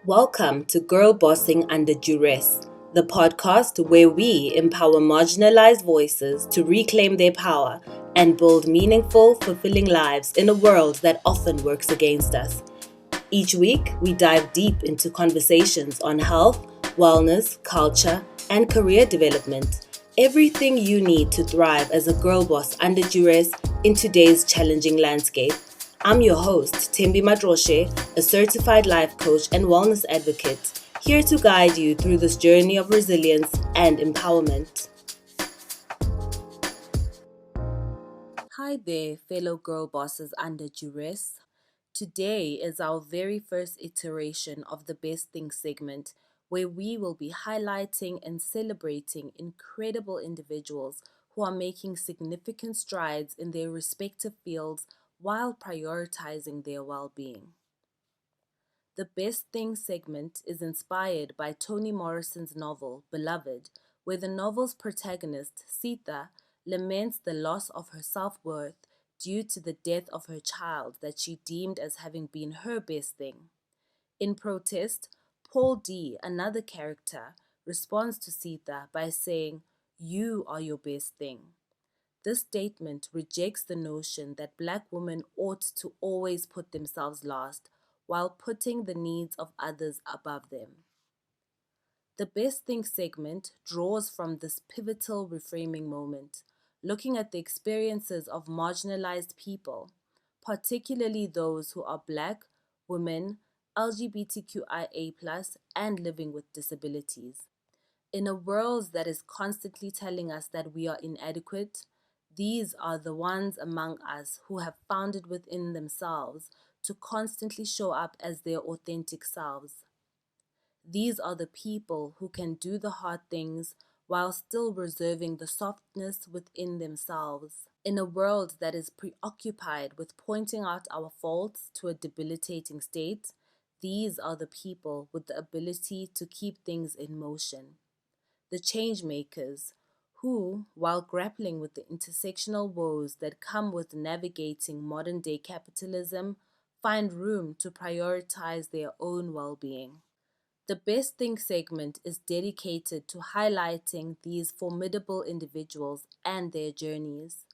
Welcome to Girl Bossing Under Duress, the podcast where we empower marginalized voices to reclaim their power and build meaningful, fulfilling lives in a world that often works against us. Each week, we dive deep into conversations on health, wellness, culture, and career development. Everything you need to thrive as a girl boss under duress in today's challenging landscape. I'm your host, Thembi Matroshe, a certified life coach and wellness advocate, here to guide you through this journey of resilience and empowerment. Hi there, fellow girl bosses under duress. Today is our very first iteration of the Best Things segment, where we will be highlighting and celebrating incredible individuals who are making significant strides in their respective fields while prioritizing their well-being. The Best Things segment is inspired by Toni Morrison's novel, Beloved, where the novel's protagonist, Sita, laments the loss of her self-worth due to the death of her child that she deemed as having been her best thing. In protest, Paul D., another character, responds to Sita by saying, "You are your best thing." This statement rejects the notion that Black women ought to always put themselves last while putting the needs of others above them. The Best Thing segment draws from this pivotal reframing moment, looking at the experiences of marginalized people, particularly those who are Black, women, LGBTQIA+, and living with disabilities. In a world that is constantly telling us that we are inadequate, these are the ones among us who have found it within themselves to constantly show up as their authentic selves. These are the people who can do the hard things while still reserving the softness within themselves. In a world that is preoccupied with pointing out our faults to a debilitating state, these are the people with the ability to keep things in motion. The change makers, who, while grappling with the intersectional woes that come with navigating modern-day capitalism, find room to prioritize their own well-being. The Best Thing segment is dedicated to highlighting these formidable individuals and their journeys.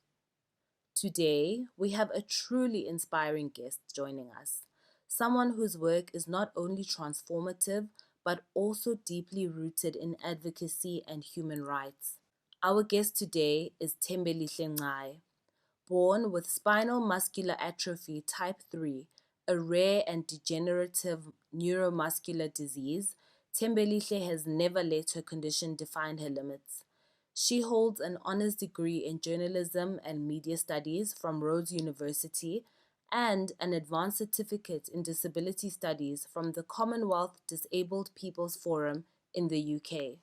Today, we have a truly inspiring guest joining us, someone whose work is not only transformative, but also deeply rooted in advocacy and human rights. Our guest today is Thembelihle Ngcai. Born with spinal muscular atrophy type 3, a rare and degenerative neuromuscular disease, Thembelihle has never let her condition define her limits. She holds an honors degree in journalism and media studies from Rhodes University and an advanced certificate in disability studies from the Commonwealth Disabled People's Forum in the UK.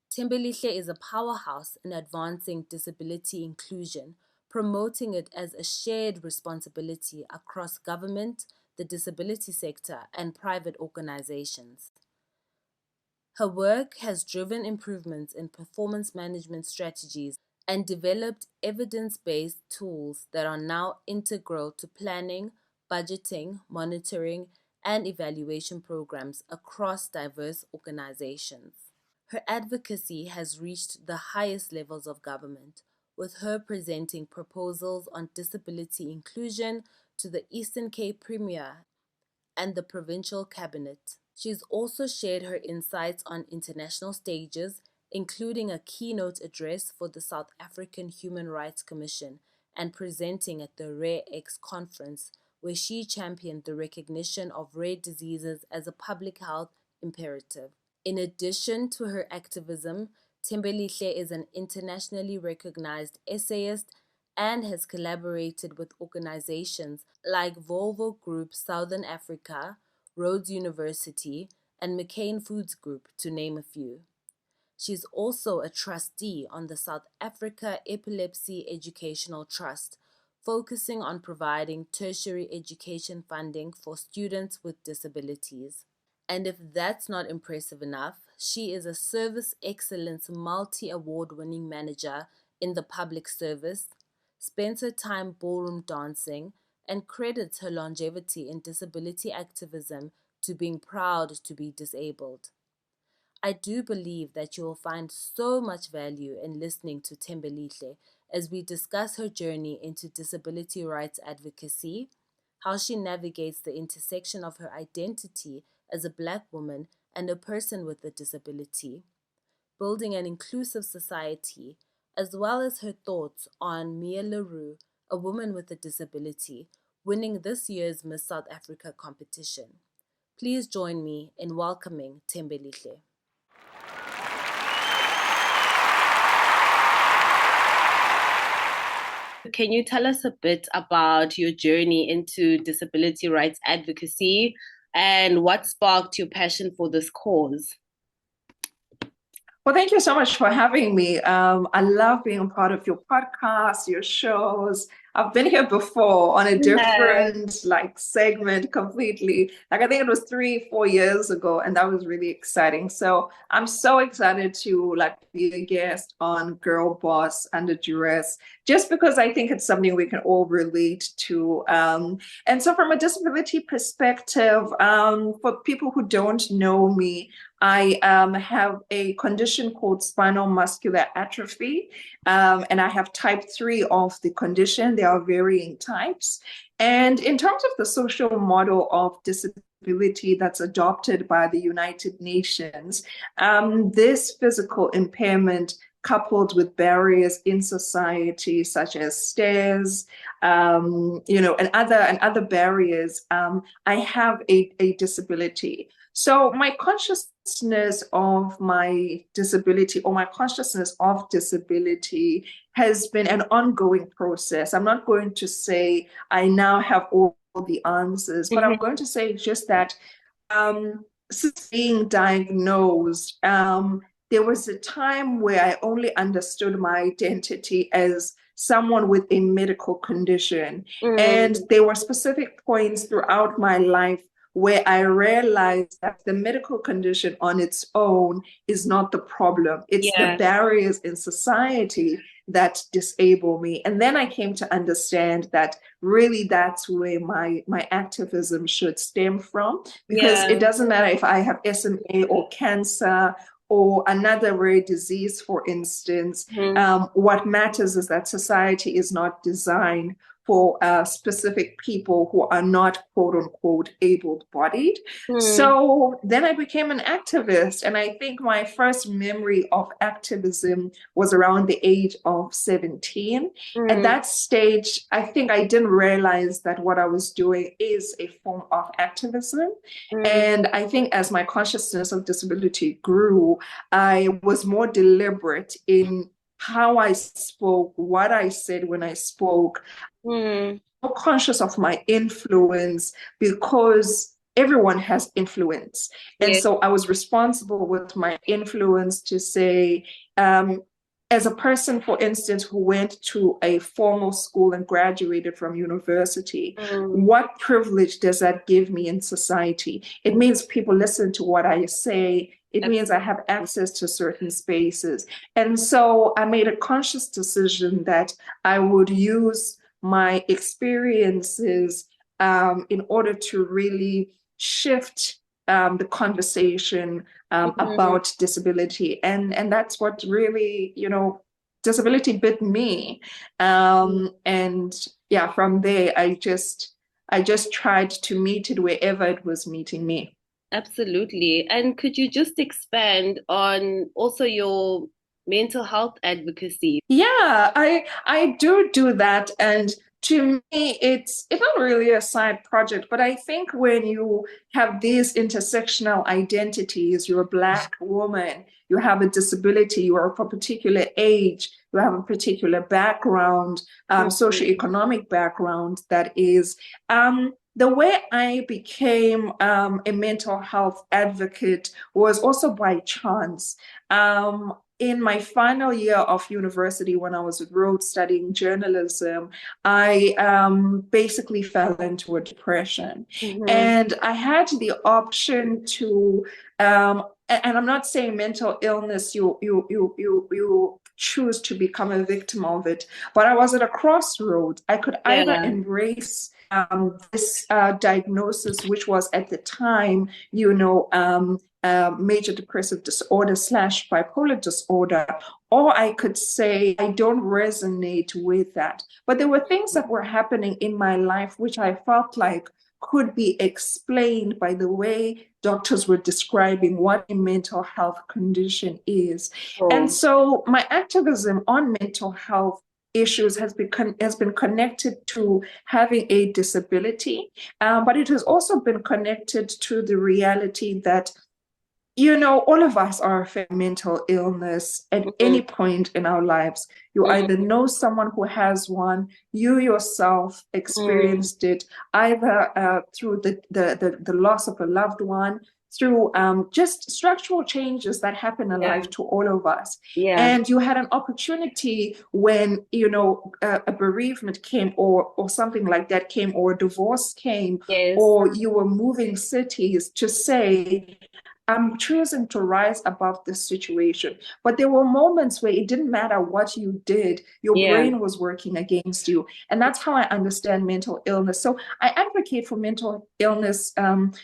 Thembelihle is a powerhouse in advancing disability inclusion, promoting it as a shared responsibility across government, the disability sector, and private organizations. Her work has driven improvements in performance management strategies and developed evidence-based tools that are now integral to planning, budgeting, monitoring, and evaluation programs across diverse organizations. Her advocacy has reached the highest levels of government, with her presenting proposals on disability inclusion to the Eastern Cape Premier and the provincial cabinet. She's also shared her insights on international stages, including a keynote address for the South African Human Rights Commission and presenting at the Rare X conference, where she championed the recognition of rare diseases as a public health imperative. In addition to her activism, Thembelihle is an internationally recognized essayist and has collaborated with organizations like Volvo Group Southern Africa, Rhodes University, and McCain Foods Group, to name a few. She's also a trustee on the South Africa Epilepsy Educational Trust, focusing on providing tertiary education funding for students with disabilities. And if that's not impressive enough, she is a Service Excellence multi-award winning manager in the public service, spends her time ballroom dancing, and credits her longevity in disability activism to being proud to be disabled. I do believe that you will find so much value in listening to Thembelihle as we discuss her journey into disability rights advocacy, how she navigates the intersection of her identity as a Black woman and a person with a disability, building an inclusive society, as well as her thoughts on Mia LaRue, a woman with a disability, winning this year's Miss South Africa competition. Please join me in welcoming Thembelihle. Can you tell us a bit about your journey into disability rights advocacy and what sparked your passion for this cause? Well, thank you so much for having me. I love being a part of your podcast, your shows. I've been here before on a different segment completely. Like I think it was 3-4 years ago, and that was really exciting. So I'm so excited to be a guest on Girl Boss Under Duress, just because I think it's something we can all relate to. And so from a disability perspective, for people who don't know me, I have a condition called spinal muscular atrophy, and I have type 3 of the condition. There are varying types. And in terms of the social model of disability that's adopted by the United Nations, this physical impairment coupled with barriers in society, such as stairs, and other barriers, I have a disability. So my consciousness of my disability or my consciousness of disability has been an ongoing process. I'm not going to say I now have all the answers, but I'm going to say just that since being diagnosed, there was a time where I only understood my identity as someone with a medical condition. And there were specific points throughout my life where I realized that the medical condition on its own is not the problem. It's the barriers in society that disable me. And then I came to understand that really that's where my activism should stem from, because it doesn't matter if I have SMA or cancer or another rare disease, for instance. What matters is that society is not designed for specific people who are not quote unquote able-bodied. So then I became an activist, and I think my first memory of activism was around the age of 17. At that stage, I think I didn't realize that what I was doing is a form of activism. And I think as my consciousness of disability grew, I was more deliberate in how I spoke, what I said when I spoke, more conscious of my influence, because everyone has influence. And so I was responsible with my influence to say, as a person, for instance, who went to a formal school and graduated from university, what privilege does that give me in society? It means people listen to what I say. It means I have access to certain spaces. And so I made a conscious decision that I would use my experiences in order to really shift the conversation about disability. And that's what really, disability bit me. And yeah, from there, I just tried to meet it wherever it was meeting me. Absolutely. And could you just expand on also your mental health advocacy? Yeah, I do that, and to me it's not really a side project, but I think when you have these intersectional identities, you're a Black woman, you have a disability, you are of a particular age, you have a particular background, socioeconomic background, that is the way I became a mental health advocate was also by chance. In my final year of university, when I was at Rhodes studying journalism, I basically fell into a depression. And I had the option to, and I'm not saying mental illness, you choose to become a victim of it, but I was at a crossroads. I could either embrace this diagnosis, which was at the time, major depressive disorder / bipolar disorder, or I could say I don't resonate with that. But there were things that were happening in my life which I felt like could be explained by the way doctors were describing what a mental health condition is. And so my activism on mental health issues has been connected to having a disability, but it has also been connected to the reality that all of us are affected by mental illness at any point in our lives. You either know someone who has one, you yourself experienced it, either through the loss of a loved one, through just structural changes that happen in life to all of us. And you had an opportunity when, a bereavement came or something like that came, or a divorce came, or you were moving cities, to say, I'm choosing to rise above this situation. But there were moments where it didn't matter what you did, your brain was working against you. And that's how I understand mental illness. So I advocate for mental illness and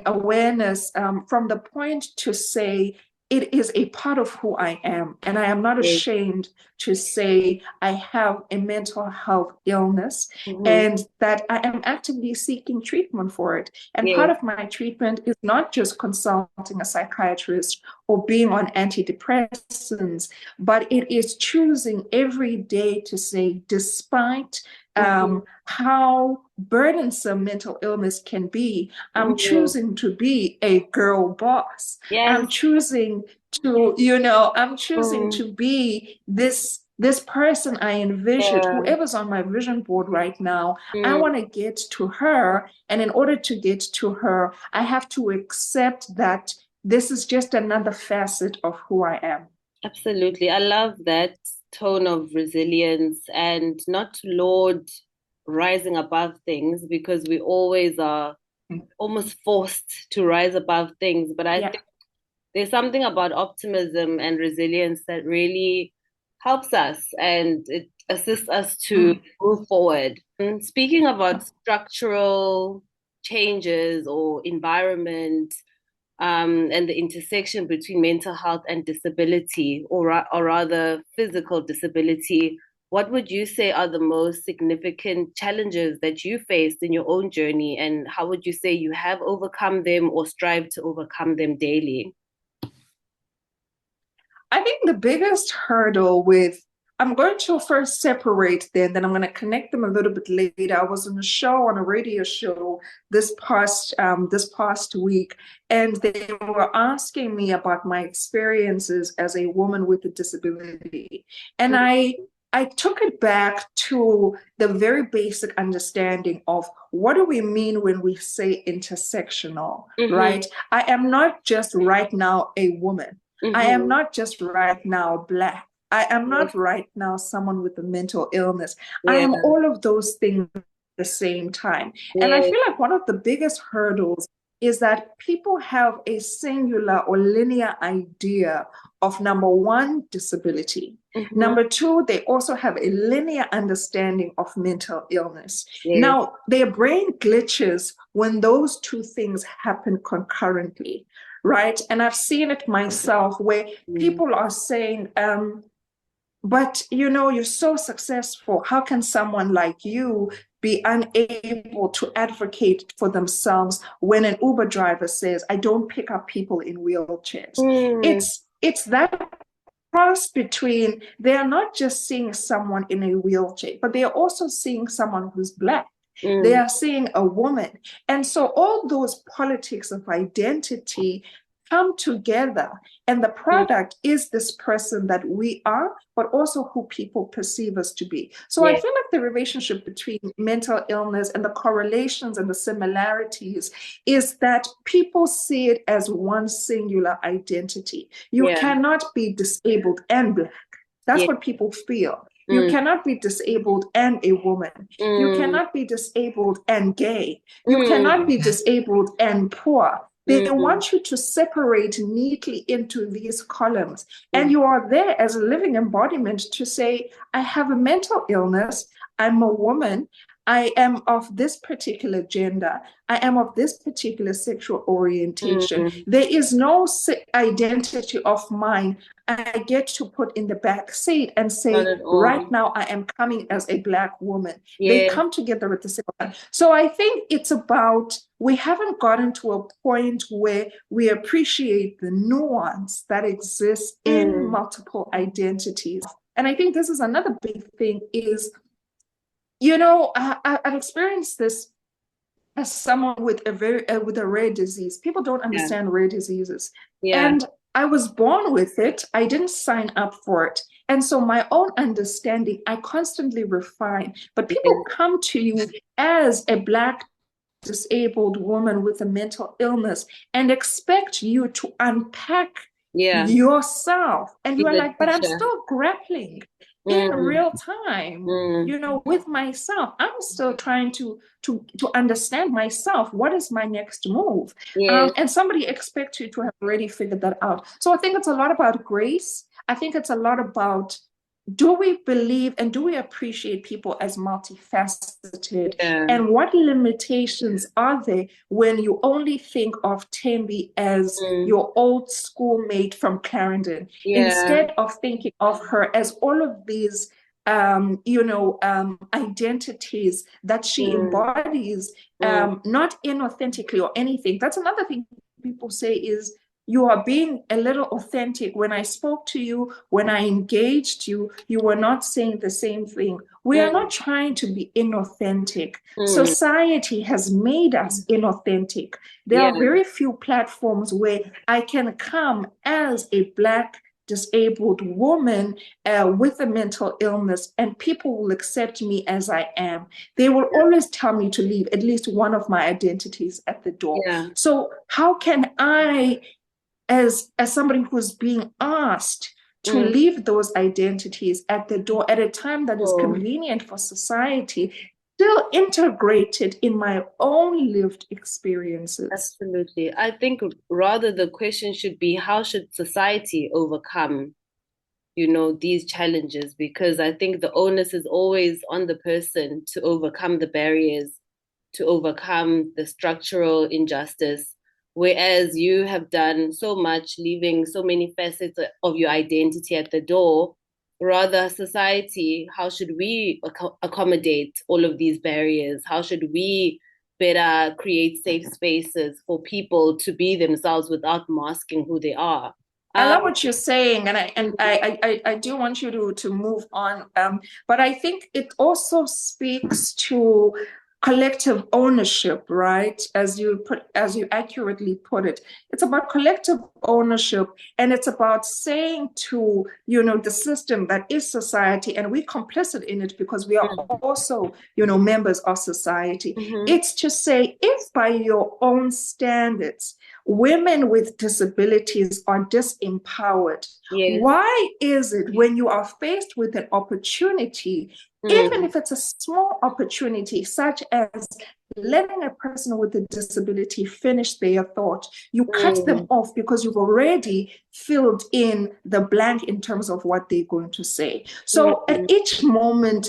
awareness from the point to say, it is a part of who I am. And I am not ashamed to say I have a mental health illness and that I am actively seeking treatment for it. And part of my treatment is not just consulting a psychiatrist or being on antidepressants, but it is choosing every day to say, despite how burdensome mental illness can be, I'm choosing to be a girl boss. I'm choosing to, I'm choosing to be this person I envisioned, whoever's on my vision board right now. I want to get to her. And in order to get to her, I have to accept that this is just another facet of who I am. Absolutely. I love that tone of resilience and not to laud rising above things, because we always are almost forced to rise above things. But I think there's something about optimism and resilience that really helps us and it assists us to move forward. And speaking about structural changes or environment, and the intersection between mental health and disability, or rather physical disability, what would you say are the most significant challenges that you faced in your own journey, and how would you say you have overcome them or strive to overcome them daily? I think the biggest hurdle with, I'm going to first separate them, then I'm going to connect them a little bit later. I was on a radio show this past week, and they were asking me about my experiences as a woman with a disability. And I took it back to the very basic understanding of what do we mean when we say intersectional, right? I am not just right now a woman. I am not just right now Black. I am not right now someone with a mental illness. I am all of those things at the same time. And I feel like one of the biggest hurdles is that people have a singular or linear idea of, number one, disability. Number two, they also have a linear understanding of mental illness. Now, their brain glitches when those two things happen concurrently, right? And I've seen it myself where people are saying, but you're so successful. How can someone like you be unable to advocate for themselves when an Uber driver says, I don't pick up people in wheelchairs? It's that cross between, they are not just seeing someone in a wheelchair, but they are also seeing someone who's Black. They are seeing a woman. And so all those politics of identity come together, and the product is this person that we are, but also who people perceive us to be. So I feel like the relationship between mental illness and the correlations and the similarities is that people see it as one singular identity. You cannot be disabled and Black. That's what people feel. You cannot be disabled and a woman. You cannot be disabled and gay. You cannot be disabled and poor. They want you to separate neatly into these columns. And you are there as a living embodiment to say, I have a mental illness. I'm a woman. I am of this particular gender. I am of this particular sexual orientation. Mm. There is no identity of mine I get to put in the back seat and Not say, at right all. now I am coming as a Black woman. They Yes. come together at the same time. So I think it's about, we haven't gotten to a point where we appreciate the nuance that exists in Mm. multiple identities. And I think this is another big thing is, you know, I've experienced this as someone with a very with a rare disease. People don't Yeah. understand rare diseases, Yeah. and I was born with it. I didn't sign up for it, and so my own understanding I constantly refine. But people Yes. come to you as a Black disabled woman with a mental illness and expect you to unpack Yeah. yourself. And Be you are the like, but I'm teacher. still grappling in Mm. real time, Mm. you know, with myself. I'm still trying to understand myself. What is my next move? Yes. And somebody expects you to have already figured that out. So I think it's a lot about grace. I think it's a lot about, do we believe and do we appreciate people as multifaceted? Yeah. And what limitations are there when you only think of Thembi as Mm. your old schoolmate from Clarendon, Yeah. instead of thinking of her as all of these identities that she Mm. embodies, Mm. not inauthentically or anything. That's another thing people say is, you are being a little authentic. When I spoke to you, when I engaged you, you were not saying the same thing. We are Mm. not trying to be inauthentic. Mm. Society has made us inauthentic. There Yeah. are very few platforms where I can come as a Black disabled woman with a mental illness, and people will accept me as I am. They will always tell me to leave at least one of my identities at the door. Yeah. So how can I, as somebody who's being asked to Mm. leave those identities at the door at a time that is Oh, convenient for society, still integrated in my own lived experiences? absolutely. I think rather the question should be how should society overcome, these challenges? Because I think the onus is always on the person to overcome the barriers, to overcome the structural injustice. Whereas you have done so much, leaving so many facets of your identity at the door. Rather, society, how should we accommodate all of these barriers? How should we better create safe spaces for people to be themselves without masking who they are? I Um, love what you're saying, and I do want you to move on. But I think it also speaks to collective ownership, right? As you accurately put it, it's about collective ownership, and it's about saying to, the system that is society, and we're complicit in it because we are also, members of society. mhm. It's to say, if by your own standards women with disabilities are disempowered, Yes. why is it when you are faced with an opportunity, even Mm. if it's a small opportunity, such as letting a person with a disability finish their thought, you cut them Mm. off because you've already filled in the blank in terms of what they're going to say? So at Mm. each moment,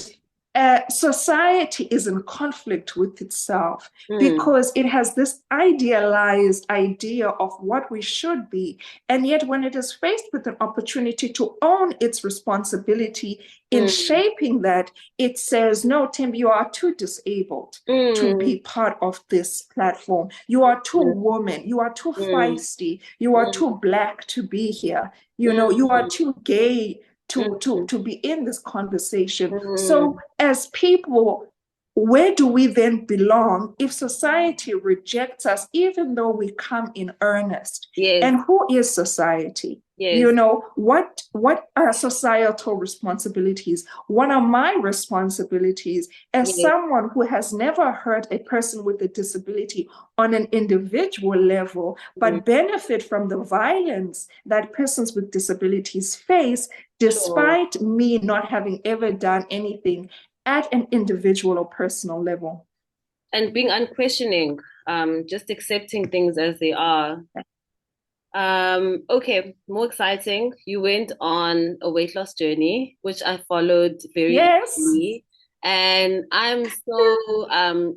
society is in conflict with itself Mm. because it has this idealized idea of what we should be. And yet, when it is faced with an opportunity to own its responsibility in Mm. shaping that, it says, no, Tim, you are too disabled to Mm. be part of this platform. You are too Mm. woman. You are too Mm. feisty. You are too Mm. Black to be here. You are Mm. too gay Mm. to be in this conversation. So Mm. as people, where do we then belong if society rejects us, even though we come in earnest? Yes. And who is society? Yes. What are societal responsibilities? What are my responsibilities as Yes. someone who has never hurt a person with a disability on an individual level, Mm. but benefit from the violence that persons with disabilities face, Sure. despite me not having ever done anything at an individual or personal level? And being unquestioning, just accepting things as they are. Okay, more exciting. You went on a weight loss journey, which I followed very Yes. eagerly. And I'm so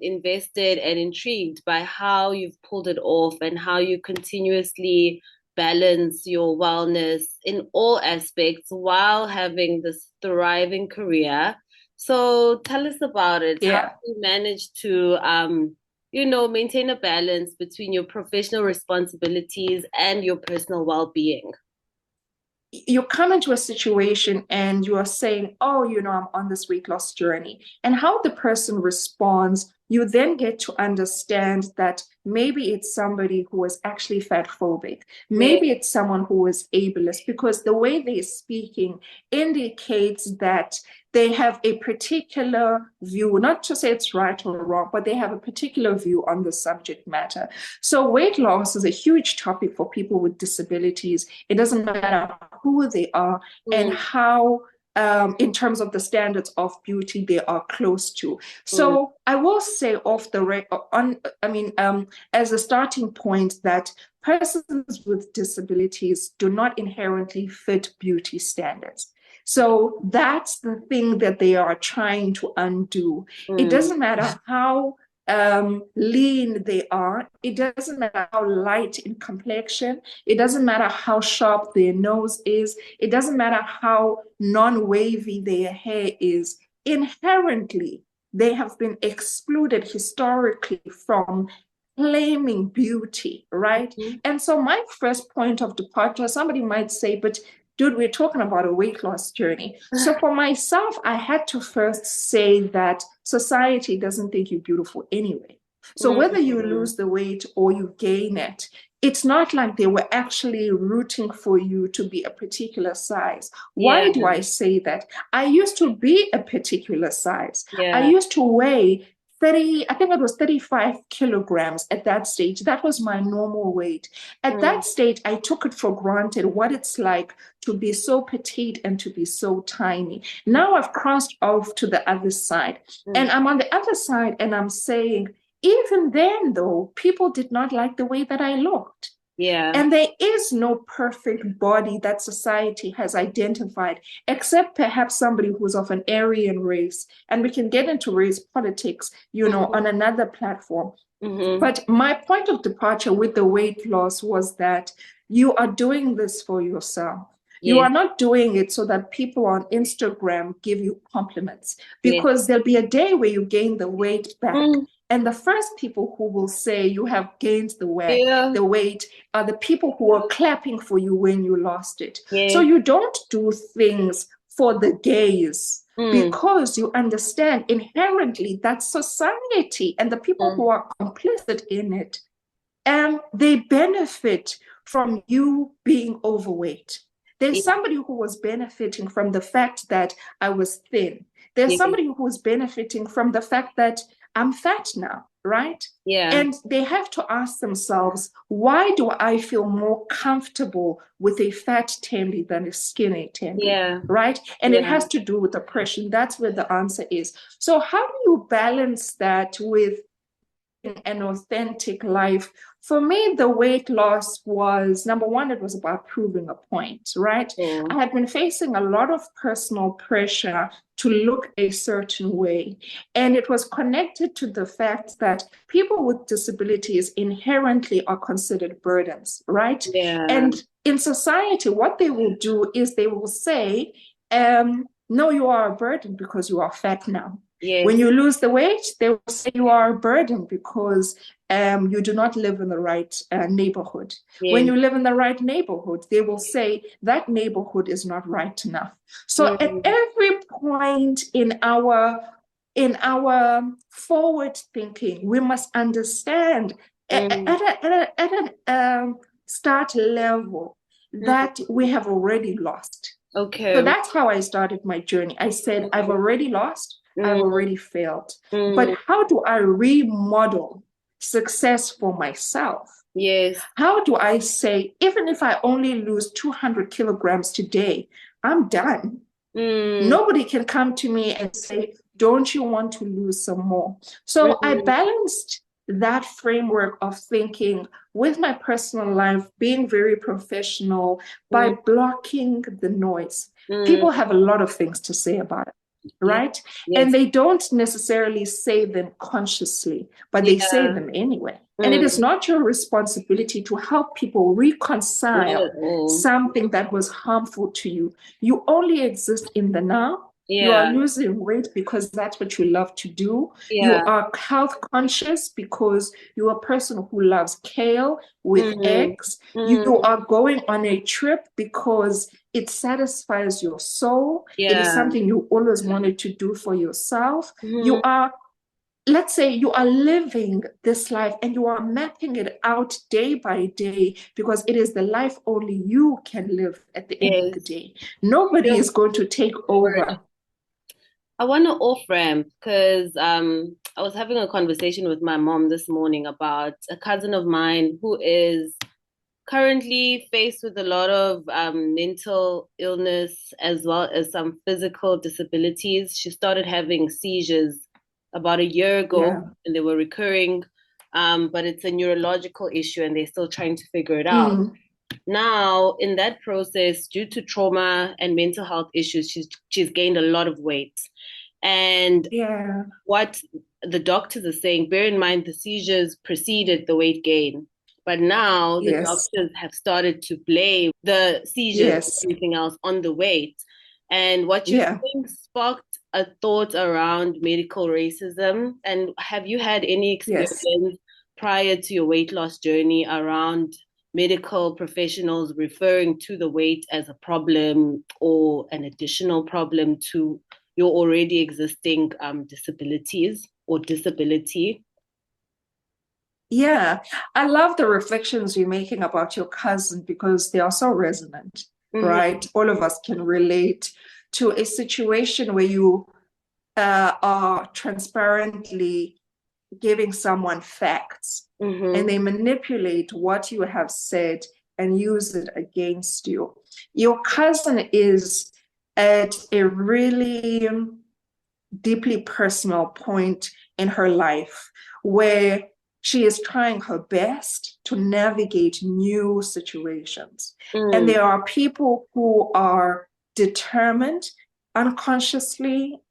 invested and intrigued by how you've pulled it off and how you continuously balance your wellness in all aspects while having this thriving career. So tell us about it. How Yeah. do you manage to, maintain a balance between your professional responsibilities and your personal well-being? You come into a situation and you are saying, oh, I'm on this weight loss journey. And how the person responds, you then get to understand that maybe it's somebody who is actually fat phobic. Yeah. Maybe it's someone who is ableist, because the way they're speaking indicates that they have a particular view, not to say it's right or wrong, but they have a particular view on the subject matter. So weight loss is a huge topic for people with disabilities. It doesn't matter who they are and Mm, how, in terms of the standards of beauty they are close to. mm, So I will say off the as a starting point, that persons with disabilities do not inherently fit beauty standards. So that's the thing that they are trying to undo. It mm, doesn't matter how lean they are. It doesn't matter how light in complexion. It doesn't matter how sharp their nose is. It doesn't matter how non-wavy their hair is. Inherently, they have been excluded historically from claiming beauty, right? mm, And so my first point of departure, somebody might say, but dude, we're talking about a weight loss journey. So for myself, I had to first say that society doesn't think you're beautiful anyway. So whether you mm, lose the weight or you gain it, it's not like they were actually rooting for you to be a particular size. yeah, Why do I say that? I used to be a particular size. I yeah. used to weigh 30, I think it was 35 kilograms at that stage. That was my normal weight. At Mm, that stage, I took it for granted what it's like to be so petite and to be so tiny. Now I've crossed off to the other side. And mm, I'm on the other side and I'm saying, even then, though, people did not like the way that I looked. yeah. And there is no perfect body that society has identified, except perhaps somebody who's of an Aryan race. And we can get into race politics, Mm-hmm, on another platform. mm-hmm, But my point of departure with the weight loss was that you are doing this for yourself. You yes, are not doing it so that people on Instagram give you compliments, yes. because there'll be a day where you gain the weight back. Mm, And the first people who will say you have gained yeah, the weight are the people who are clapping for you when you lost it. So yes. you don't do things for the gaze, Mm, because you understand inherently that society and the people mm, who are complicit in it, they benefit from you being overweight. There's yes, somebody who was benefiting from the fact that I was thin. There's yes, somebody who was benefiting from the fact that I'm fat now, right? yeah, And they have to ask themselves, why do I feel more comfortable with a fat Thembi than a skinny Thembi, yeah, right? And it yeah. has to do with oppression. That's where the answer is. So how do you balance that with an authentic life? For me, the weight loss was, number one, it was about proving a point, right? I Oh, had been facing a lot of personal pressure to look a certain way. And it was connected to the fact that people with disabilities inherently are considered burdens, right? yeah, And in society, what they will do is they will say, no, you are a burden because you are fat now. When yes, you lose the weight, they will say you are a burden because you do not live in the right neighborhood. When yes. you live in the right neighborhood, they will say that neighborhood is not right enough. So at Mm, every point in our forward thinking, we must understand mm, at an start level mm. that we have already lost. So Okay. that's how I started my journey. I said, I've Mm, already lost, I've mm, already failed. But mm. how do I remodel success for myself? Yes. How do I say, even if I only lose 200 kilograms today, I'm done? Mm, Nobody can come to me and say, don't you want to lose some more? So I mm, balanced that framework of thinking with my personal life, being very professional by mm, blocking the noise. mm. People have a lot of things to say about it. Yeah. right? And Yes. they don't necessarily say them consciously, but they say Yeah. them anyway. And it is Mm. not your responsibility to help people Not reconcile at all. something that was harmful to you. You only exist in the now. You are Yeah. losing weight because that's what you love to do. You Yeah. are health conscious because you're a person who loves kale with Mm. eggs. You Mm. are going on a trip because it satisfies your soul. It is Yeah. something you always wanted to do for yourself. You Mm-hmm. are, let's say, you are living this life and you are mapping it out day by day because it is the life only you can live at the end of the Yes. day. Nobody Yeah. is going to take over. I want to off ramp because I was having a conversation with my mom this morning about a cousin of mine who is currently faced with a lot of mental illness as well as some physical disabilities. She started having seizures about a year ago Yeah. and they were recurring, but it's a neurological issue and they're still trying to figure it out. Mm. Now, in that process, due to trauma and mental health issues, she's gained a lot of weight. And Yeah. what the doctors are saying, bear in mind the seizures preceded the weight gain. But now the Yes. doctors have started to blame the seizures and Yes. everything else on the weight. And what you're Yeah. saying sparked a thought around medical racism. And have you had any Yes. experience prior to your weight loss journey around medical professionals referring to the weight as a problem or an additional problem to your already existing disabilities or disability? Yeah, I love the reflections you're making about your cousin because they are so resonant, Mm-hmm. right? All of us can relate to a situation where you are transparently giving someone facts and Mm-hmm. they manipulate what you have said and use it against you. Your cousin is at a really deeply personal point in her life where she is trying her best to navigate new situations. And Mm. there are people who are determined unconsciously,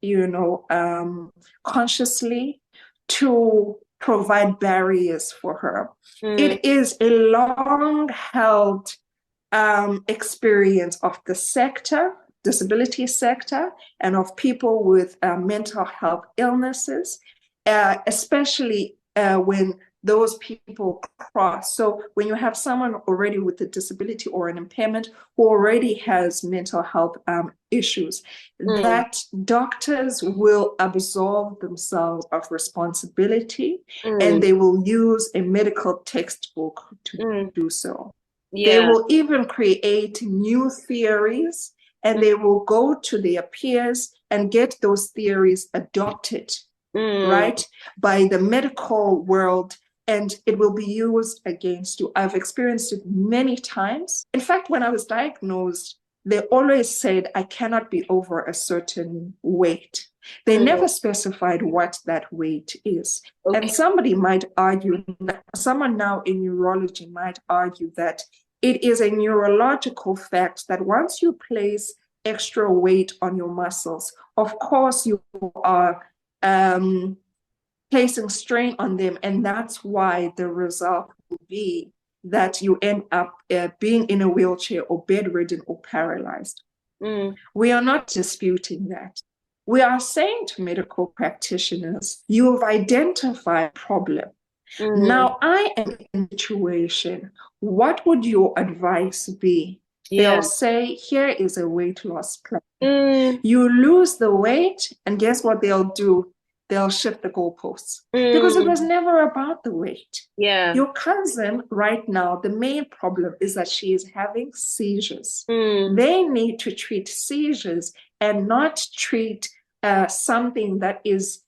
consciously to provide barriers for her. Mm. It is a long held experience of the sector, disability sector, and of people with mental health illnesses, especially when those people cross. So when you have someone already with a disability or an impairment who already has mental health issues, Mm. that doctors will absolve themselves of responsibility and Mm. they will use a medical textbook to Mm. do so. They Yeah. will even create new theories and they will go to their peers and get those theories adopted, Mm. right, by the medical world, and it will be used against you. I've experienced it many times. In fact, when I was diagnosed, they always said I cannot be over a certain weight. They Mm. never specified what that weight is. And Okay. somebody might argue, someone now in neurology might argue that it is a neurological fact that once you place extra weight on your muscles, of course, you are placing strain on them. And that's why the result will be that you end up being in a wheelchair or bedridden or paralyzed. Mm. We are not disputing that. We are saying to medical practitioners, you have identified a problem. Mm. Now I am in a situation. What would your advice be? Yeah. They'll say, here is a weight loss plan. Mm. You lose the weight, and guess what they'll do? They'll shift the goalposts because it was Mm. never about the weight. Yeah. Your cousin, right now, the main problem is that she is having seizures. Mm. They need to treat seizures and not treat something that is,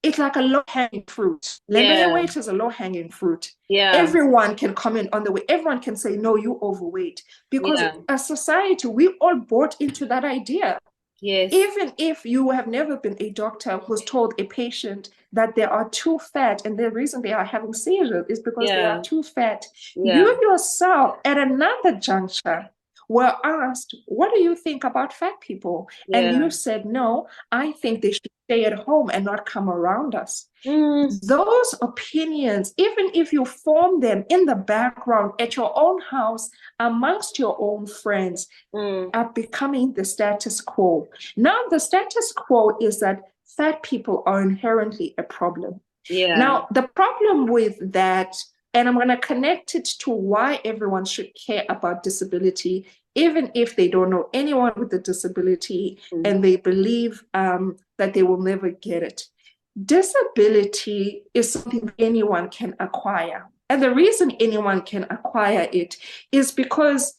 it's like a low-hanging fruit. Lembele Yeah. weight is a low-hanging fruit. Yeah. Everyone can comment on the weight. Everyone can say, no, you overweight. Because Yeah. as society, we all bought into that idea. Yes. Even if you have never been a doctor who's told a patient that they are too fat and the reason they are having seizures is because they are Yeah. too fat, Yeah. you yourself at another juncture were asked, what do you think about fat people? And you said, no, I think they should stay at home and not come around us. Those opinions, even if you form them in the background at your own house, amongst your own friends, are becoming the status quo. Now, the status quo is that fat people are inherently a problem. Now, the problem with that, and I'm going to connect it to why everyone should care about disability, even if they don't know anyone with a disability and they believe that they will never get it. Disability is something anyone can acquire. And the reason anyone can acquire it is because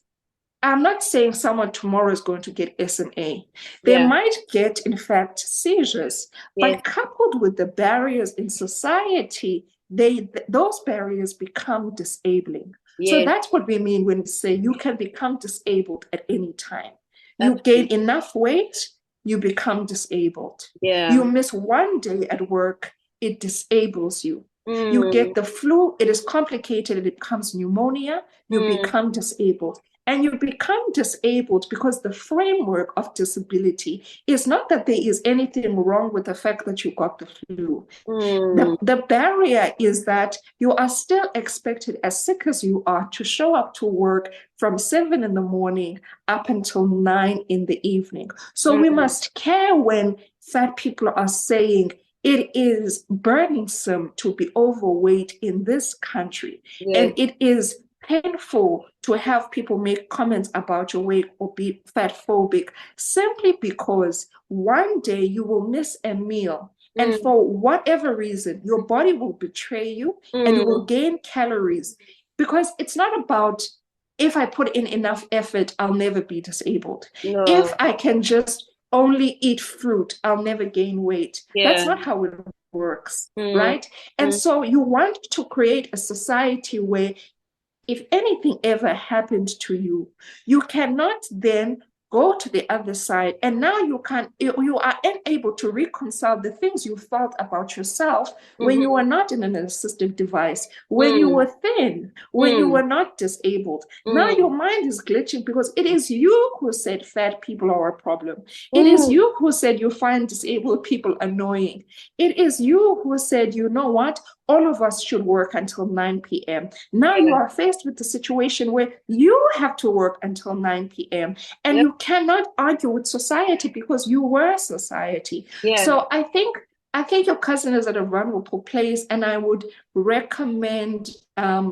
I'm not saying someone tomorrow is going to get SMA. They might get, in fact, seizures, but coupled with the barriers in society, those barriers become disabling. So that's what we mean when we say you can become disabled at any time. You gain enough weight, you become disabled. You miss one day at work, it disables you. You get the flu, it is complicated, it becomes pneumonia, you become disabled. And you become disabled because the framework of disability is not that there is anything wrong with the fact that you got the flu. The barrier is that you are still expected, as sick as you are, to show up to work from 7 in the morning up until 9 in the evening. So we must care when fat people are saying it is burdensome to be overweight in this country. And it is painful to have people make comments about your weight or be fat phobic simply because one day you will miss a meal and for whatever reason your body will betray you and you will gain calories, because it's not about if I put in enough effort I'll never be disabled. If I can just only eat fruit I'll never gain weight. That's not how it works, right? And so you want to create a society where if anything ever happened to you, you cannot then go to the other side, and now you are unable to reconcile the things you felt about yourself when you were not in an assistive device, when you were thin, when you were not disabled. Now your mind is glitching because it is you who said fat people are a problem. It is you who said you find disabled people annoying. It is you who said, you know what, all of us should work until 9 p.m. Now you are faced with the situation where you have to work until 9 p.m. and you cannot argue with society because you were society. So I think your cousin is at a vulnerable place, and I would recommend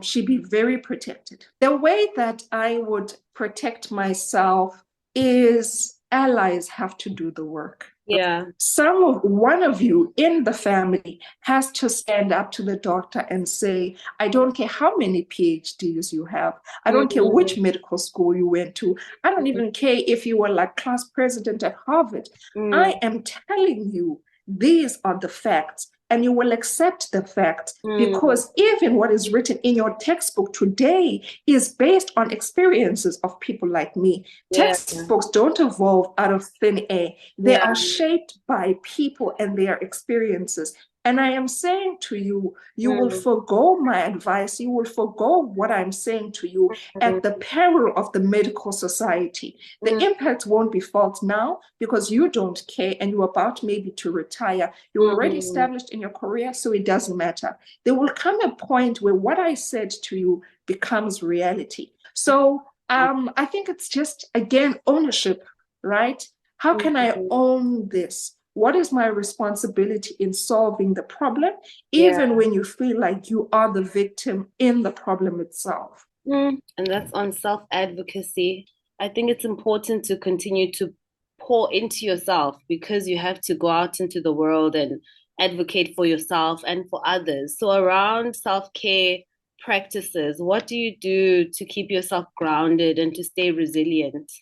she be very protected. The way that I would protect myself is allies have to do the work. One of you in the family has to stand up to the doctor and say, I don't care how many PhDs you have. I don't care which medical school you went to. I don't even care if you were like class president at Harvard. I am telling you, these are the facts. And you will accept the fact because even what is written in your textbook today is based on experiences of people like me. Textbooks don't evolve out of thin air. They are shaped by people and their experiences. And I am saying to you, you will forgo my advice. You will forgo what I'm saying to you at the peril of the medical society. The impact won't be felt now because you don't care and you're about maybe to retire. You're already established in your career, so it doesn't matter. There will come a point where what I said to you becomes reality. So I think it's just, again, ownership, right? How can I own this? What is my responsibility in solving the problem, even when you feel like you are the victim in the problem itself? And that's on self-advocacy. I think it's important to continue to pour into yourself because you have to go out into the world and advocate for yourself and for others. So around self-care practices, what do you do to keep yourself grounded and to stay resilient?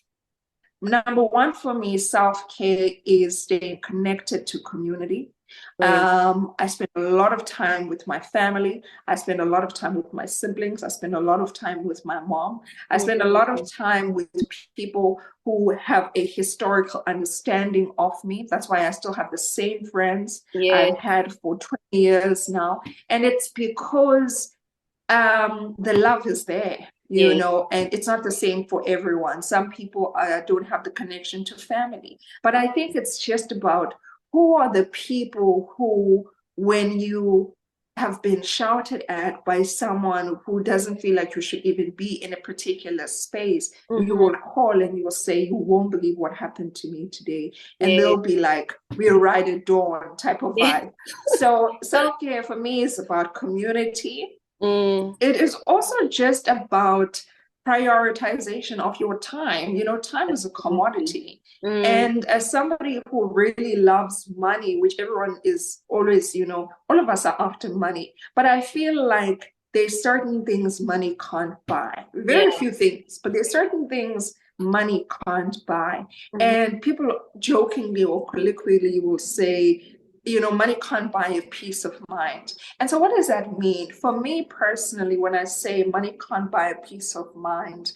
Number one for me, self-care is staying connected to community. I spend a lot of time with my family. I spend a lot of time with my siblings. I spend a lot of time with my mom. I spend a lot of time with people who have a historical understanding of me. That's why I still have the same friends I've had for 20 years now. And it's because the love is there. you know, and it's not the same for everyone. Some people don't have the connection to family. But I think it's just about who are the people who, when you have been shouted at by someone who doesn't feel like you should even be in a particular space, you will call and you'll say, you won't believe what happened to me today. And they'll be like, we're right at dawn type of vibe. So self-care for me is about community. It is also just about prioritization of your time. You know, time is a commodity. And as somebody who really loves money, which everyone is always, you know, all of us are after money, but I feel like there's certain things money can't buy. Very few things, but there's certain things money can't buy. And people jokingly or colloquially will say, you know, money can't buy a peace of mind. And so what does that mean? For me personally, when I say money can't buy a peace of mind,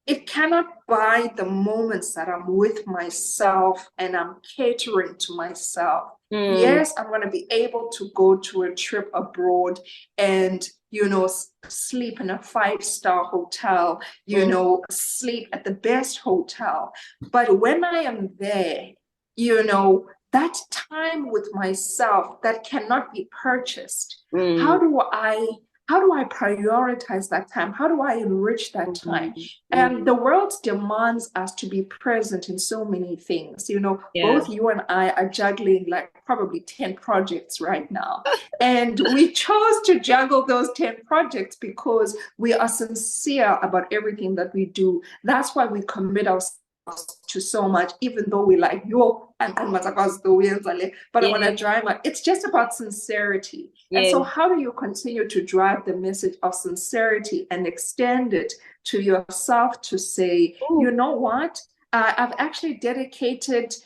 it cannot buy the moments that I'm with myself and I'm catering to myself. Yes, I'm going to be able to go to a trip abroad and, you know, sleep in a five-star hotel, you know, sleep at the best hotel. But when I am there, you know, that time with myself that cannot be purchased, how do I prioritize that time? How do I enrich that time? And the world demands us to be present in so many things. You know, both you and I are juggling like probably 10 projects right now. And we chose to juggle those 10 projects because we are sincere about everything that we do. That's why we commit ourselves to so much, even though we like yo and but on a drama, it's just about sincerity. And so how do you continue to drive the message of sincerity and extend it to yourself to say, you know what, I've actually dedicated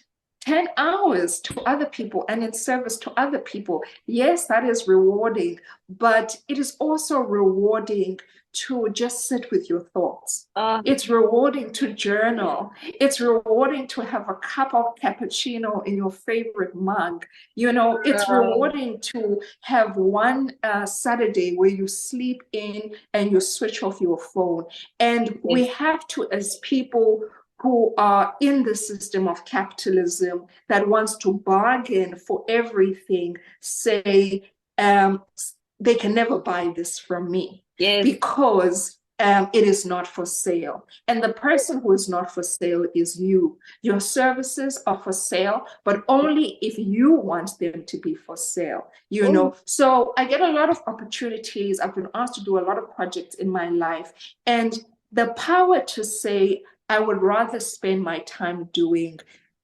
10 hours to other people and in service to other people. Yes, that is rewarding, but it is also rewarding to just sit with your thoughts. It's rewarding to journal. It's rewarding to have a cup of cappuccino in your favorite mug. You know, it's rewarding to have one Saturday where you sleep in and you switch off your phone. And we have to, as people who are in the system of capitalism that wants to bargain for everything, say, they can never buy this from me because it is not for sale. And the person who is not for sale is you. Your services are for sale, but only if you want them to be for sale, you know. So I get a lot of opportunities. I've been asked to do a lot of projects in my life. And the power to say, I would rather spend my time doing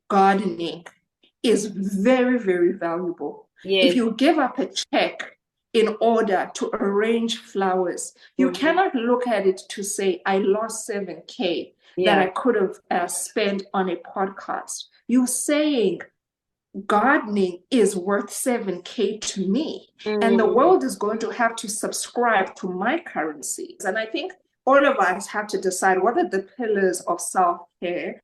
gardening is very, very valuable. If you give up a check in order to arrange flowers, you cannot look at it to say, I lost 7K that I could have spent on a podcast. You're saying gardening is worth 7K to me. And the world is going to have to subscribe to my currencies. And I think all of us have to decide what are the pillars of self-care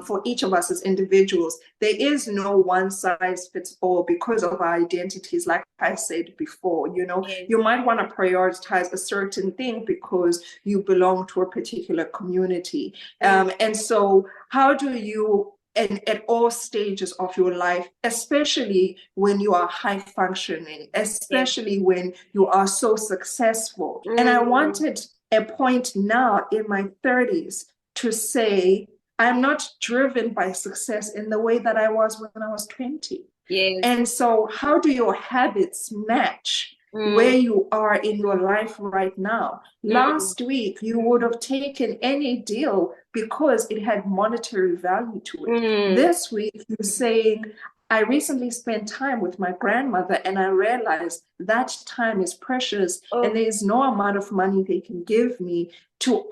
for each of us as individuals. There is no one size fits all because of our identities. Like I said before, you know, you might want to prioritize a certain thing because you belong to a particular community. And so how do you, and at all stages of your life, especially when you are high functioning, especially when you are so successful. And I wanted a point now in my 30s to say, I'm not driven by success in the way that I was when I was 20. And so how do your habits match where you are in your life right now? Last week, you would have taken any deal because it had monetary value to it. This week, you're saying, I recently spent time with my grandmother and I realized that time is precious and there is no amount of money they can give me to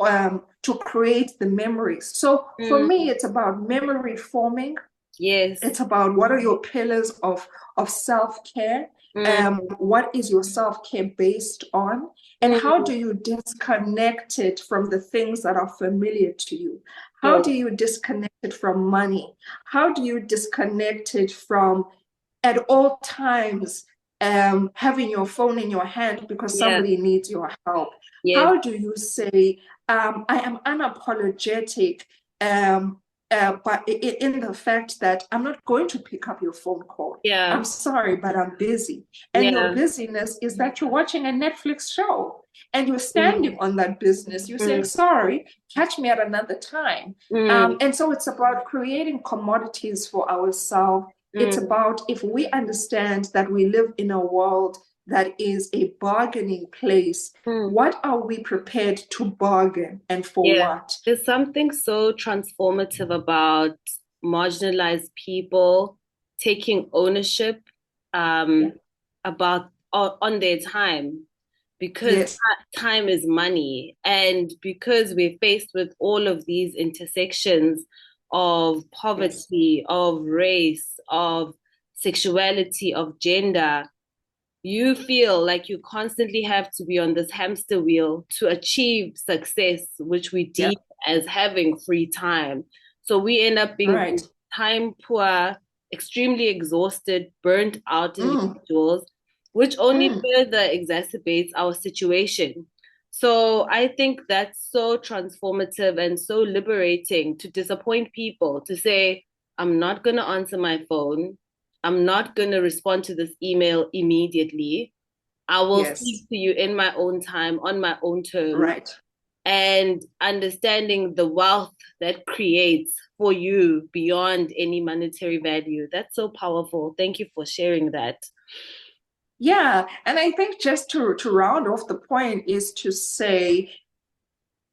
create the memories. So for me, it's about memory forming. It's about what are your pillars of self-care? What is your self-care based on? And how do you disconnect it from the things that are familiar to you? How do you disconnect it from money? How do you disconnect it from, at all times, having your phone in your hand because somebody needs your help? How do you say, I am unapologetic, but in the fact that I'm not going to pick up your phone call. Yeah. I'm sorry, but I'm busy. And your Yeah. busyness is that you're watching a Netflix show and you're standing Mm. on that business. You're saying, Mm. sorry, catch me at another time. Mm. And so it's about creating commodities for ourselves. It's Mm. about if we understand that we live in a world that is a bargaining place, Mm. what are we prepared to bargain and for Yeah. what? There's something so transformative about marginalized people taking ownership Yeah. um, about on their time, because Yes. time is money, and because we're faced with all of these intersections of Yes. poverty, of race, of sexuality, of gender, you feel like you constantly have to be on this hamster wheel to achieve success, which we Yeah. deem as having free time. So we end up being Right. time poor, extremely exhausted, burnt out Mm. individuals, which only Mm. further exacerbates our situation. So I think that's so transformative and so liberating to disappoint people, to say, I'm not going to answer my phone. I'm not going to respond to this email immediately. I will Yes. speak to you in my own time, on my own terms, Right. and understanding the wealth that creates for you beyond any monetary value. That's so powerful. Thank you for sharing that. Yeah. And I think just to round off the point is to say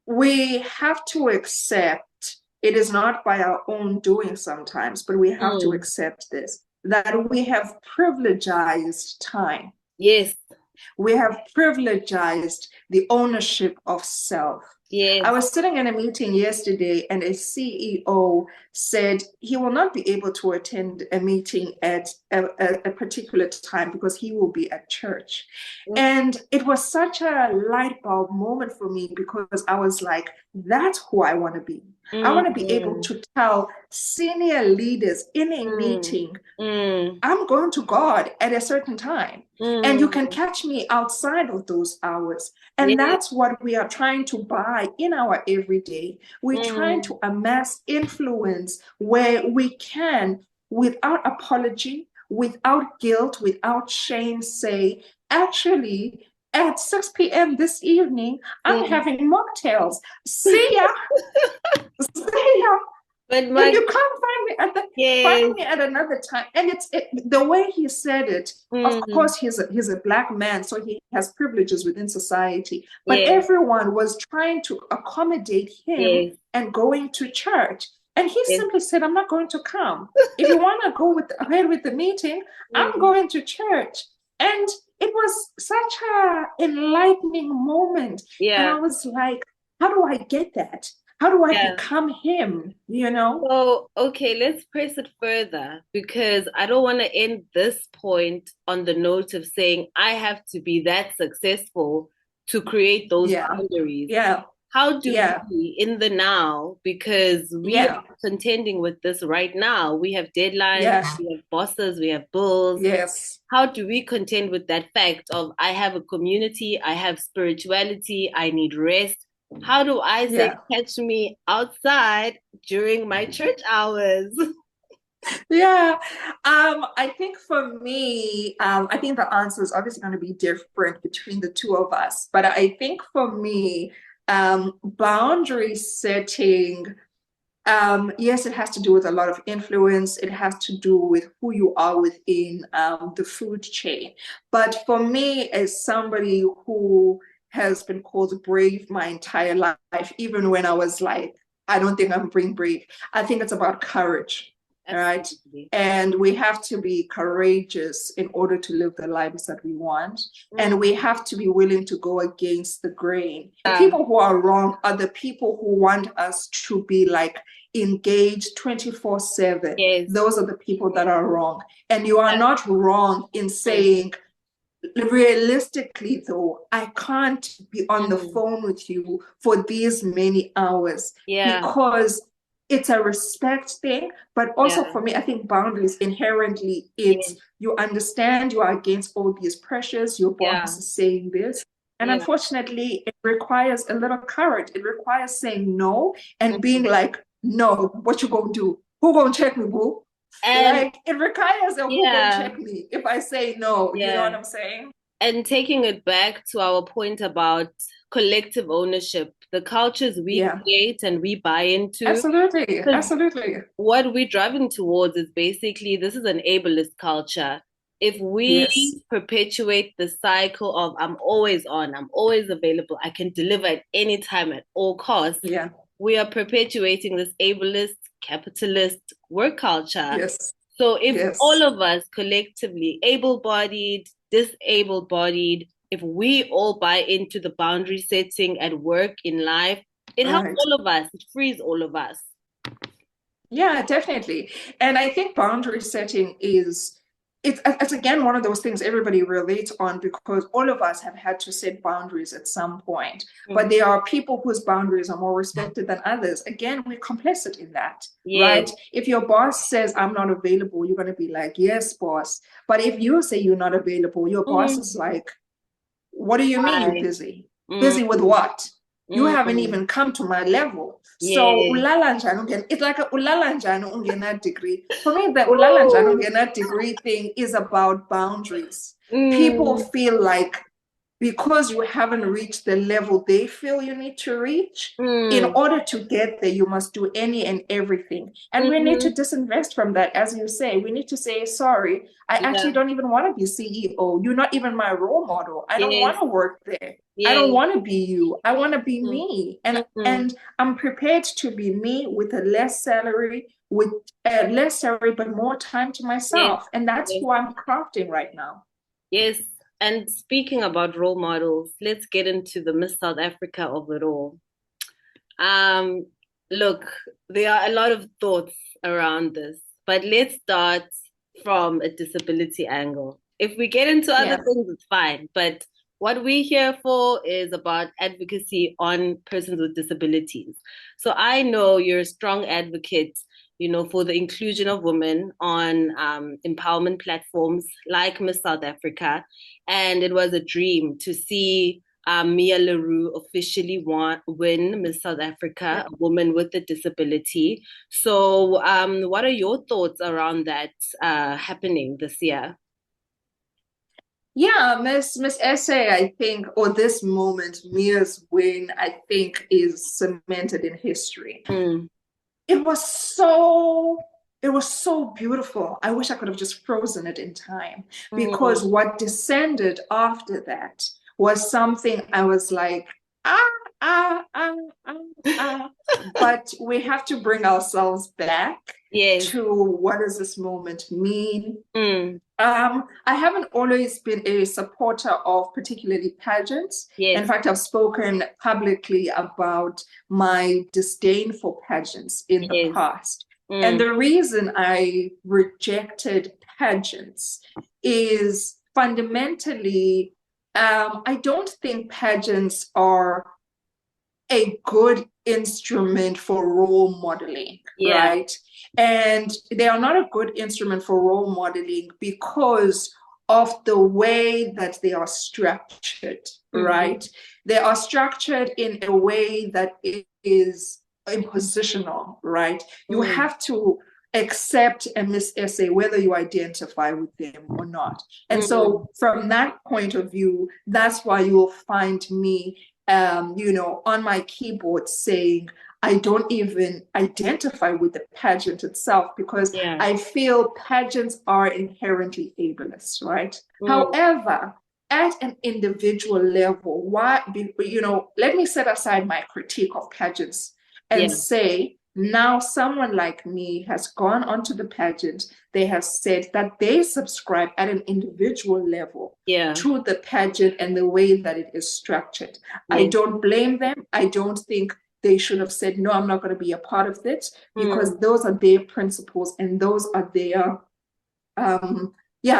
we have to accept it is not by our own doing sometimes, but we have to Mm. accept this that we have privilegized time. Yes, We have privilegized the ownership of self. I yes. was sitting in a meeting yesterday, and a CEO said he will not be able to attend a meeting at a particular time because he will be at church. Mm. And it was such a light bulb moment for me because I was like, that's who I want to be. I want to be able Mm. to tell senior leaders in a Mm. meeting, Mm. I'm going to God at a certain time, and you can Mm. catch me outside of those hours. And Yes. that's what we are trying to buy in our everyday. We're trying Mm. to amass influence where we can, without apology, without guilt, without shame, say, actually, at 6 p.m. this evening, I'm Mm. having mocktails. See ya. See ya. But If my you can't find me at the find yes. me at another time. And the way he said it, of Mm. course he's a black man, so he has privileges within society, but Yes. everyone was trying to accommodate him Yes. and going to church, and he Yes. simply said, I'm not going to come. If you want to go ahead with the meeting, I'm Mm. going to church. And it was such a enlightening moment, and I Yeah. was like, how do I get that? How do I Yeah. become him? You know? So, okay, let's press it further, because I don't want to end this point on the note of saying I have to be that successful to create those Yeah. boundaries. Yeah. How do Yeah. we, in the now, because we Yeah. are contending with this right now, we have deadlines, Yeah. we have bosses, we have bills. Yes. How do we contend with that fact of I have a community, I have spirituality, I need rest? How do I say, Yeah. catch me outside during my church hours? Yeah. I think for me, I think the answer is obviously going to be different between the two of us. But I think for me, boundary setting, yes, it has to do with a lot of influence. It has to do with who you are within the food chain. But for me, as somebody who has been called brave my entire life, even when I was like, I don't think I'm being brave. I think it's about courage, all right? Absolutely. And we have to be courageous in order to live the lives that we want. Mm. And we have to be willing to go against the grain. The Yeah. people who are wrong are the people who want us to be like engaged 24/7. Yes. Those are the people that are wrong. And you are not wrong in Mm. saying, realistically, though, I can't be on the Mm. phone with you for these many hours Yeah. because it's a respect thing. But also Yeah. for me, I think boundaries inherently, Yes. it's you understand you are against all these pressures. Your Yeah. boss is saying this. And Yeah. unfortunately, it requires a little courage. It requires saying no and being Mhm. like, no, what you gonna do? Who gonna check me, boo? And Like it requires a who gonna yeah, check me if I say no. You know what yeah. I'm saying? And taking it back to our point about collective ownership, the cultures we Yeah, create and we buy into, absolutely, because absolutely. what we're driving towards is basically this is an ableist culture. If Yes. we perpetuate the cycle of I'm always on, I'm always available, I can deliver at any time at all costs, Yeah. we are perpetuating this ableist, capitalist work culture. Yes. So if all Yes. of us collectively, able-bodied, disabled-bodied, if we all buy into the boundary setting at work, in life, it helps Right. all of us. It frees all of us. Yeah, definitely. And I think boundary setting is it's again one of those things everybody relates on because all of us have had to set boundaries at some point. But Mhm. there are people whose boundaries are more respected than others. Again, we're complicit in that, Yes. right? If your boss says I'm not available, you're going to be like, "Yes, boss." But if you say you're not available, your boss is Mm. like, what do you mean you're Why? busy? Busy with Mm. what? You haven't Mm. even come to my level. So Yes. ulala njani it's like a ulala njani ungena degree. For me, the ulala njani Woo. ungena degree thing is about boundaries. People Mm. feel like because you haven't reached the level they feel you need to reach, in Mm. order to get there, you must do any and everything. And we need to Mm-hmm. disinvest from that, as you say. We need to say, sorry, I Yeah. actually don't even want to be CEO. You're not even my role model. I don't want Yes. to work there. I don't Yes. want to be you. I want to be Mm. me. And Mm-hmm. and I'm prepared to be me with a less salary, with less salary, but more time to Yes. myself. And that's Yes. who I'm crafting right now. Yes. And speaking about role models, let's get into the Miss South Africa of it all. Um, Look, there are a lot of thoughts around this, but let's start from a disability angle. If we get into other Yeah. things, it's fine. But what we're here for is about advocacy on persons with disabilities. So I know you're a strong advocate, for the inclusion of women on empowerment platforms like Miss South Africa. And it was a dream to see Mia Leroux officially win Miss South Africa, a woman with a disability. So, what are your thoughts around that happening this year? Yeah, Miss Essay, I think, or this moment, Mia's win, I think, is cemented in history. Mm, It was so, it was so beautiful. I wish I could have just frozen it in time mm, because what descended after that was something I was like, ah, ah, ah, ah, ah. But we have to bring ourselves back yes. to what does this moment mean? Mm, I haven't always been a supporter of particularly pageants. In yes. fact, I've spoken publicly about my disdain for pageants in the Yes. past. And Mm, the reason I rejected pageants is fundamentally, I don't think pageants are a good instrument for role modeling, yeah. right? And they are not a good instrument for role modeling because of the way that they are structured, Mm-hmm. right? They are structured in a way that is impositional, right? You Mm, have to accept a Miss Essay whether you identify with them or not. And mm, so from that point of view, that's why you'll find me on my keyboard saying, I don't even identify with the pageant itself because yeah. I feel pageants are inherently ableist, right? Mm, However, at an individual level, let me set aside my critique of pageants and yeah. say, now someone like me has gone onto the pageant. They have said that they subscribe at an individual level Yeah. to the pageant and the way that it is structured. I Yes. don't blame them. I don't think they should have said, no, I'm not going to be a part of this Mm, because those are their principles and those are their,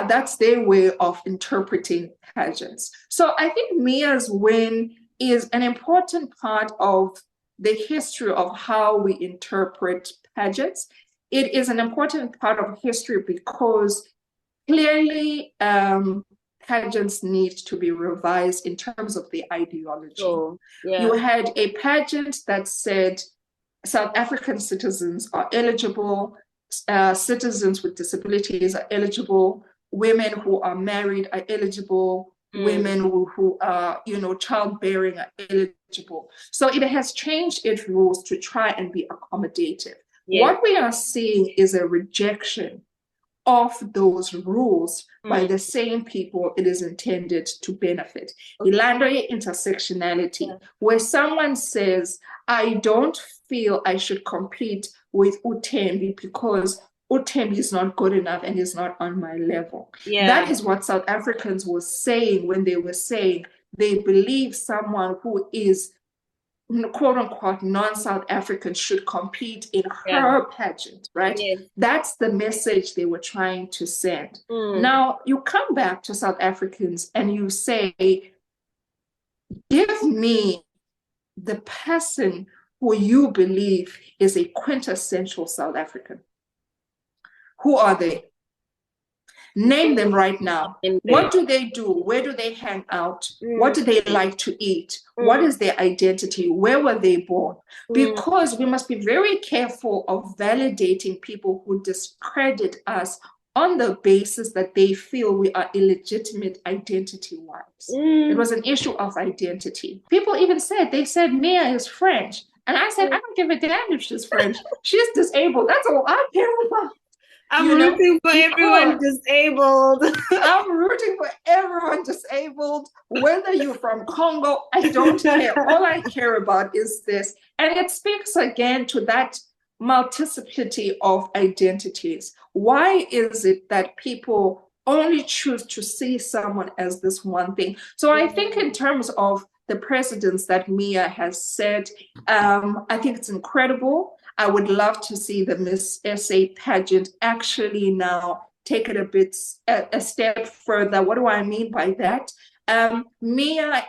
that's their way of interpreting pageants. So I think Mia's win is an important part of the history of how we interpret pageants. It is an important part of history because clearly, pageants need to be revised in terms of the ideology. Yeah. You had a pageant that said South African citizens are eligible, citizens with disabilities are eligible, women who are married are eligible, women who are, childbearing are eligible. So it has changed its rules to try and be accommodative. What we are seeing is a rejection of those rules by the same people it is intended to benefit. Ilandwe intersectionality, where someone says, I don't feel I should compete with Thembi because Thembi is not good enough and is not on my level. That is what South Africans were saying when they were saying they believe someone who is quote unquote non-South African should compete in her pageant, right? That's the message they were trying to send. Now you come back to South Africans and you say, give me the person who you believe is a quintessential South African. Who are they? Name them right now. What do they do? Where do they hang out? What do they like to eat? What is their identity? Where were they born? Because we must be very careful of validating people who discredit us on the basis that they feel we are illegitimate identity-wise. It was an issue of identity. People even said, Mia is French. And I said, I don't give a damn if she's French. She's disabled. That's all I care about. I'm rooting for everyone disabled. I'm rooting for everyone disabled, whether you're from Congo, I don't care. All I care about is this. And it speaks again to that multiplicity of identities. Why is it that people only choose to see someone as this one thing? So I think in terms of the precedents that Mia has set, I think it's incredible. I would love to see the Miss SA pageant actually now take it a step further. What do I mean by that? Mia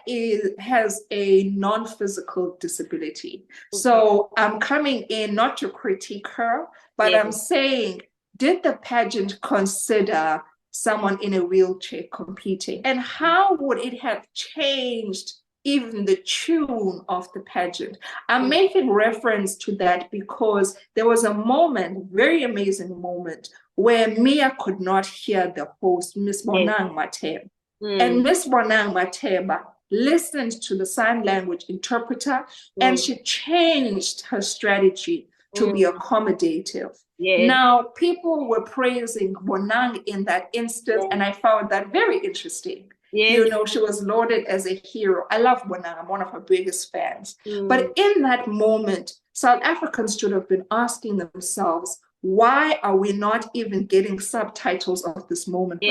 has a non-physical disability. So I'm coming in not to critique her, but I'm saying, did the pageant consider someone in a wheelchair competing? And how would it have changed even the tune of the pageant? I'm making reference to that because there was a moment, very amazing moment, where Mia could not hear the host, Miss Bonang Mateba. And Miss Bonang Mateba listened to the sign language interpreter and she changed her strategy to be accommodative. Now, people were praising Bonang in that instance, and I found that very interesting. You know, she was lauded as a hero. I love Bonang. I'm one of her biggest fans. But in that moment, South Africans should have been asking themselves, why are we not even getting subtitles of this moment?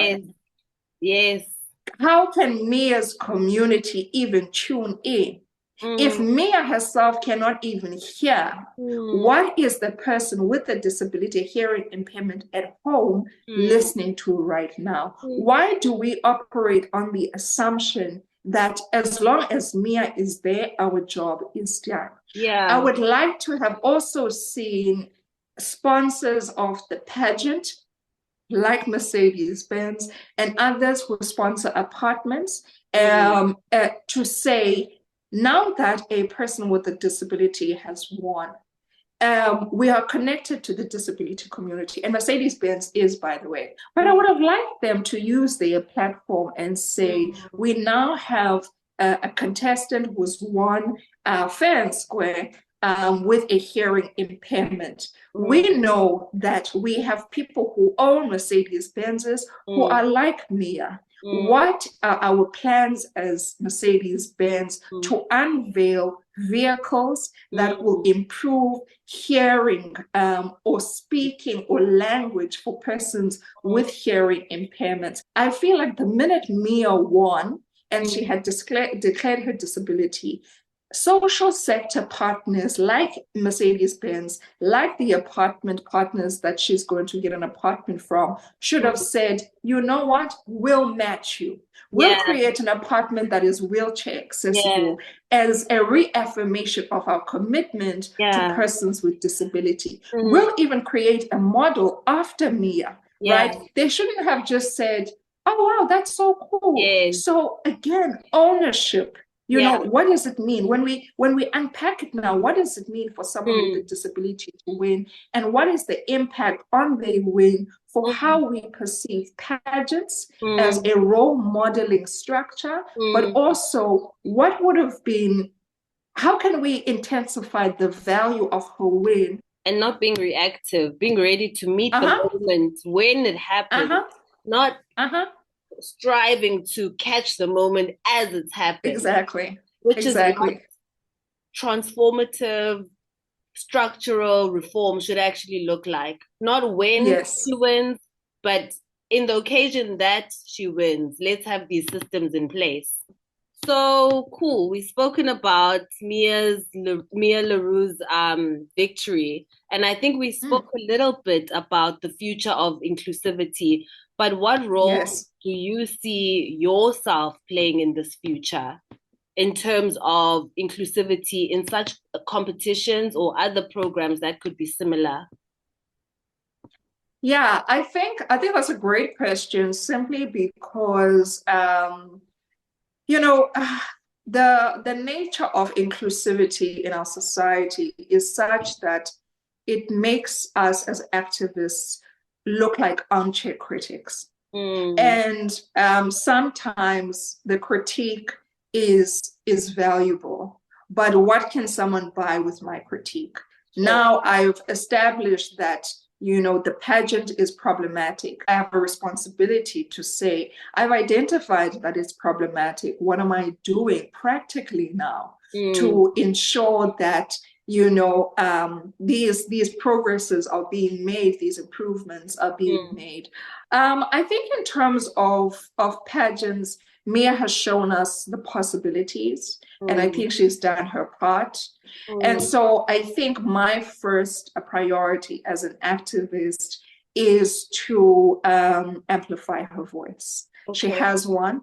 How can Mia's community even tune in? If Mia herself cannot even hear, what is the person with a disability hearing impairment at home listening to right now? Why do we operate on the assumption that as long as Mia is there, our job is done? I would like to have also seen sponsors of the pageant, like Mercedes-Benz and others who sponsor apartments, to say, now that a person with a disability has won, we are connected to the disability community. And Mercedes-Benz is, by the way. But I would have liked them to use their platform and say, we now have a contestant who's won fair and square with a hearing impairment. We know that we have people who own Mercedes-Benzes who are like Mia. What are our plans as Mercedes-Benz to unveil vehicles that will improve hearing or speaking or language for persons with hearing impairments? I feel like the minute Mia won and she had declared her disability, social sector partners like Mercedes-Benz, like the apartment partners that she's going to get an apartment from, should have said, you know what, we'll match you. We'll create an apartment that is wheelchair accessible as a reaffirmation of our commitment to persons with disability. We'll even create a model after Mia, right? They shouldn't have just said, Oh, wow, that's so cool. Yes. So again, ownership. You know, Yeah. what does it mean when we unpack it now? What does it mean for someone with a Mm. disability to win? And what is the impact on their win for Mm. how we perceive pageants as Mm. a role modeling structure, but Mm. also what would have been, how can we intensify the value of her win? And not being reactive, being ready to meet the Uh-huh, moment when it happens, uh-huh, not uh-huh. striving to catch the moment as it's happened, Exactly. which is what Exactly. transformative structural reform should actually look like. Not when Yes. she wins, but in the occasion that she wins, let's have these systems in place. So cool. We've spoken about Mia LaRue's victory, and I think we Mm. spoke a little bit about the future of inclusivity. But what role Yes. do you see yourself playing in this future in terms of inclusivity in such competitions or other programs that could be similar? Yeah, I think that's a great question simply because you know the nature of inclusivity in our society is such that it makes us as activists look like armchair critics. Mm, And sometimes the critique is valuable, but what can someone buy with my critique? sure. Now I've established that the pageant is problematic. I have a responsibility to say I've identified that it's problematic. What am I doing practically now Mm, to ensure that these progresses are being made, these improvements are being mm, made? I think in terms of pageants, Mia has shown us the possibilities, and I mm, think she's done her part. And mm. so I think my first priority as an activist is to amplify her voice. She Okay. has one,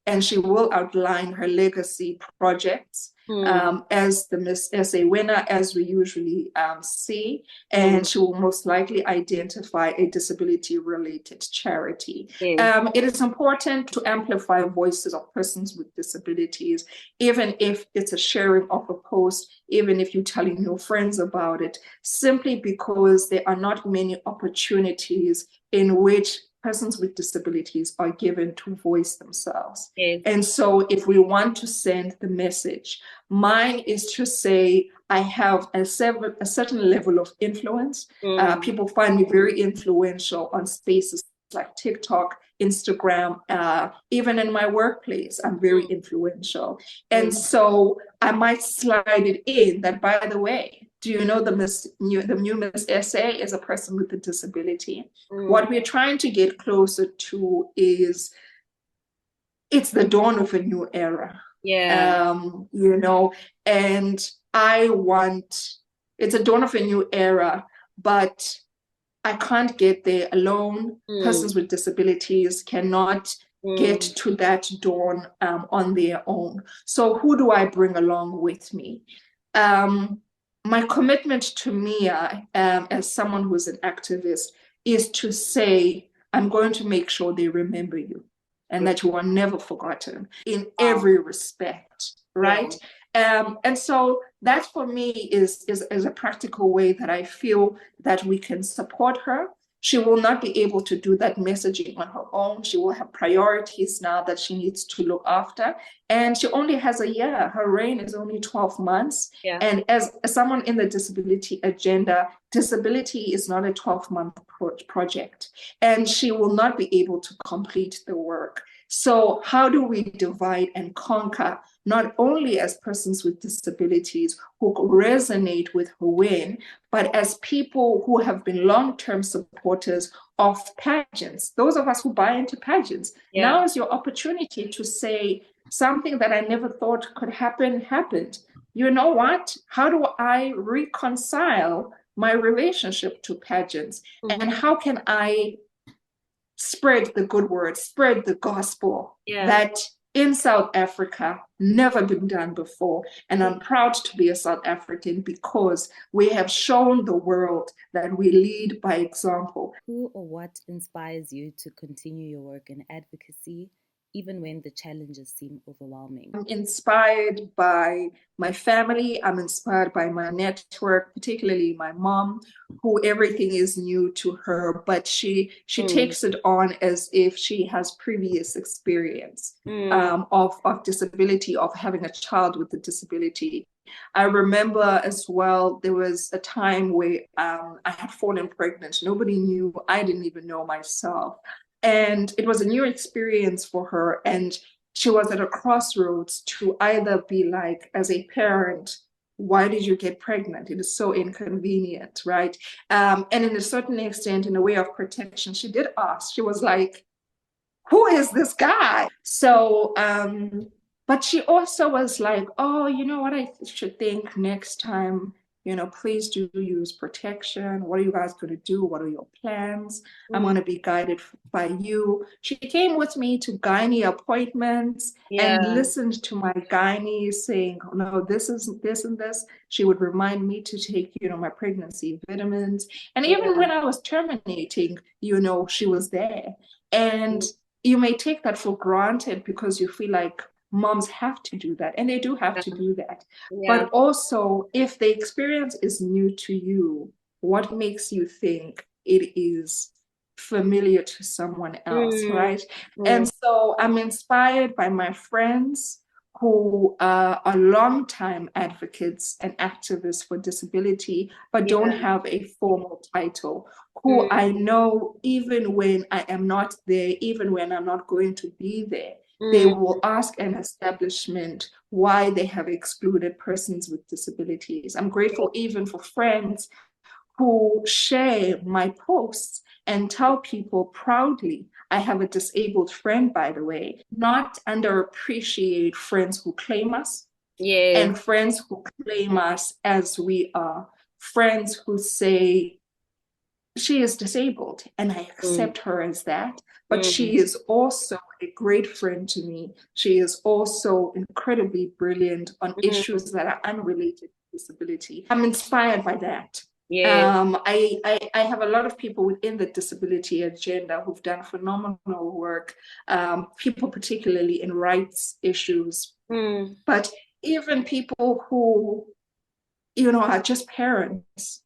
and she will outline her legacy projects Mm, as the Miss SA winner, as we usually see, mm. and she will most likely identify a disability related charity. Yes. It is important to amplify voices of persons with disabilities, even if it's a sharing of a post, even if you're telling your friends about it, simply because there are not many opportunities in which persons with disabilities are given to voice themselves. Yes. And so, if we want to send the message, mine is to say I have a certain level of influence. Mm, People find me very influential on spaces like TikTok, Instagram, even in my workplace, I'm very mm, influential. And mm, so I might slide it in that, by the way, do you know the new Miss SA is a person with a disability? mm. What we're trying to get closer to is it's the dawn of a new era. Yeah. um, you know, and I want it's a dawn of a new era, but I can't get there alone. Mm, Persons with disabilities cannot get mm. to that dawn on their own. So who do I bring along with me? Um, my commitment to Mia, as someone who's an activist, is to say, I'm going to make sure they remember you and that you are never forgotten in Wow. every respect, Yeah. right? And so that for me is a practical way that I feel that we can support her. She will not be able to do that messaging on her own. She will have priorities now that she needs to look after. And she only has a year. Her reign is only 12 months. Yeah. And as someone in the disability agenda, disability is not a 12-month project. And she will not be able to complete the work. So, how do we divide and conquer, not only as persons with disabilities who resonate with her win, but as people who have been long-term supporters of pageants, those of us who buy into pageants? Yeah. Now is your opportunity to say something that I never thought could happen, happened. You know what? How do I reconcile my relationship to pageants? Mm-hmm. And how can I spread the good word, spread the gospel Yeah. that in South Africa, never been done before. And I'm proud to be a South African because we have shown the world that we lead by example. Who or what inspires you to continue your work in advocacy, even when the challenges seem overwhelming? I'm inspired by my family. I'm inspired by my network, particularly my mom, who everything is new to her, but she takes it on as if she has previous experience of disability, of having a child with a disability. I remember as well, there was a time where I had fallen pregnant. Nobody knew. I didn't even know myself. And it was a new experience for her. And she was at a crossroads to either be like, as a parent, why did you get pregnant? It is so inconvenient, right? And in a certain extent, in a way of protection, she did ask. She was like, who is this guy? So, but she also was like, oh, you know what I should think next time, please do use protection. What are you guys going to do? What are your plans? I'm going to be guided by you. She came with me to gynae appointments and listened to my gynae saying, oh, no, this is this and this. She would remind me to take, my pregnancy vitamins. And even when I was terminating, she was there. And you may take that for granted because you feel like moms have to do that, and they do have to do that. But also, if the experience is new to you, what makes you think it is familiar to someone else, right? And so I'm inspired by my friends who are longtime advocates and activists for disability, but don't have a formal title, who I know even when I am not there, even when I'm not going to be there, they will ask an establishment why they have excluded persons with disabilities. I'm grateful even for friends who share my posts and tell people proudly, I have a disabled friend, by the way, not underappreciate friends who claim us and friends who claim us as we are, friends who say, she is disabled and I accept her as that, but she is also a great friend to me. She is also incredibly brilliant on issues that are unrelated to disability. I'm inspired by that. I have a lot of people within the disability agenda who've done phenomenal work, people particularly in rights issues, but even people who, are just parents,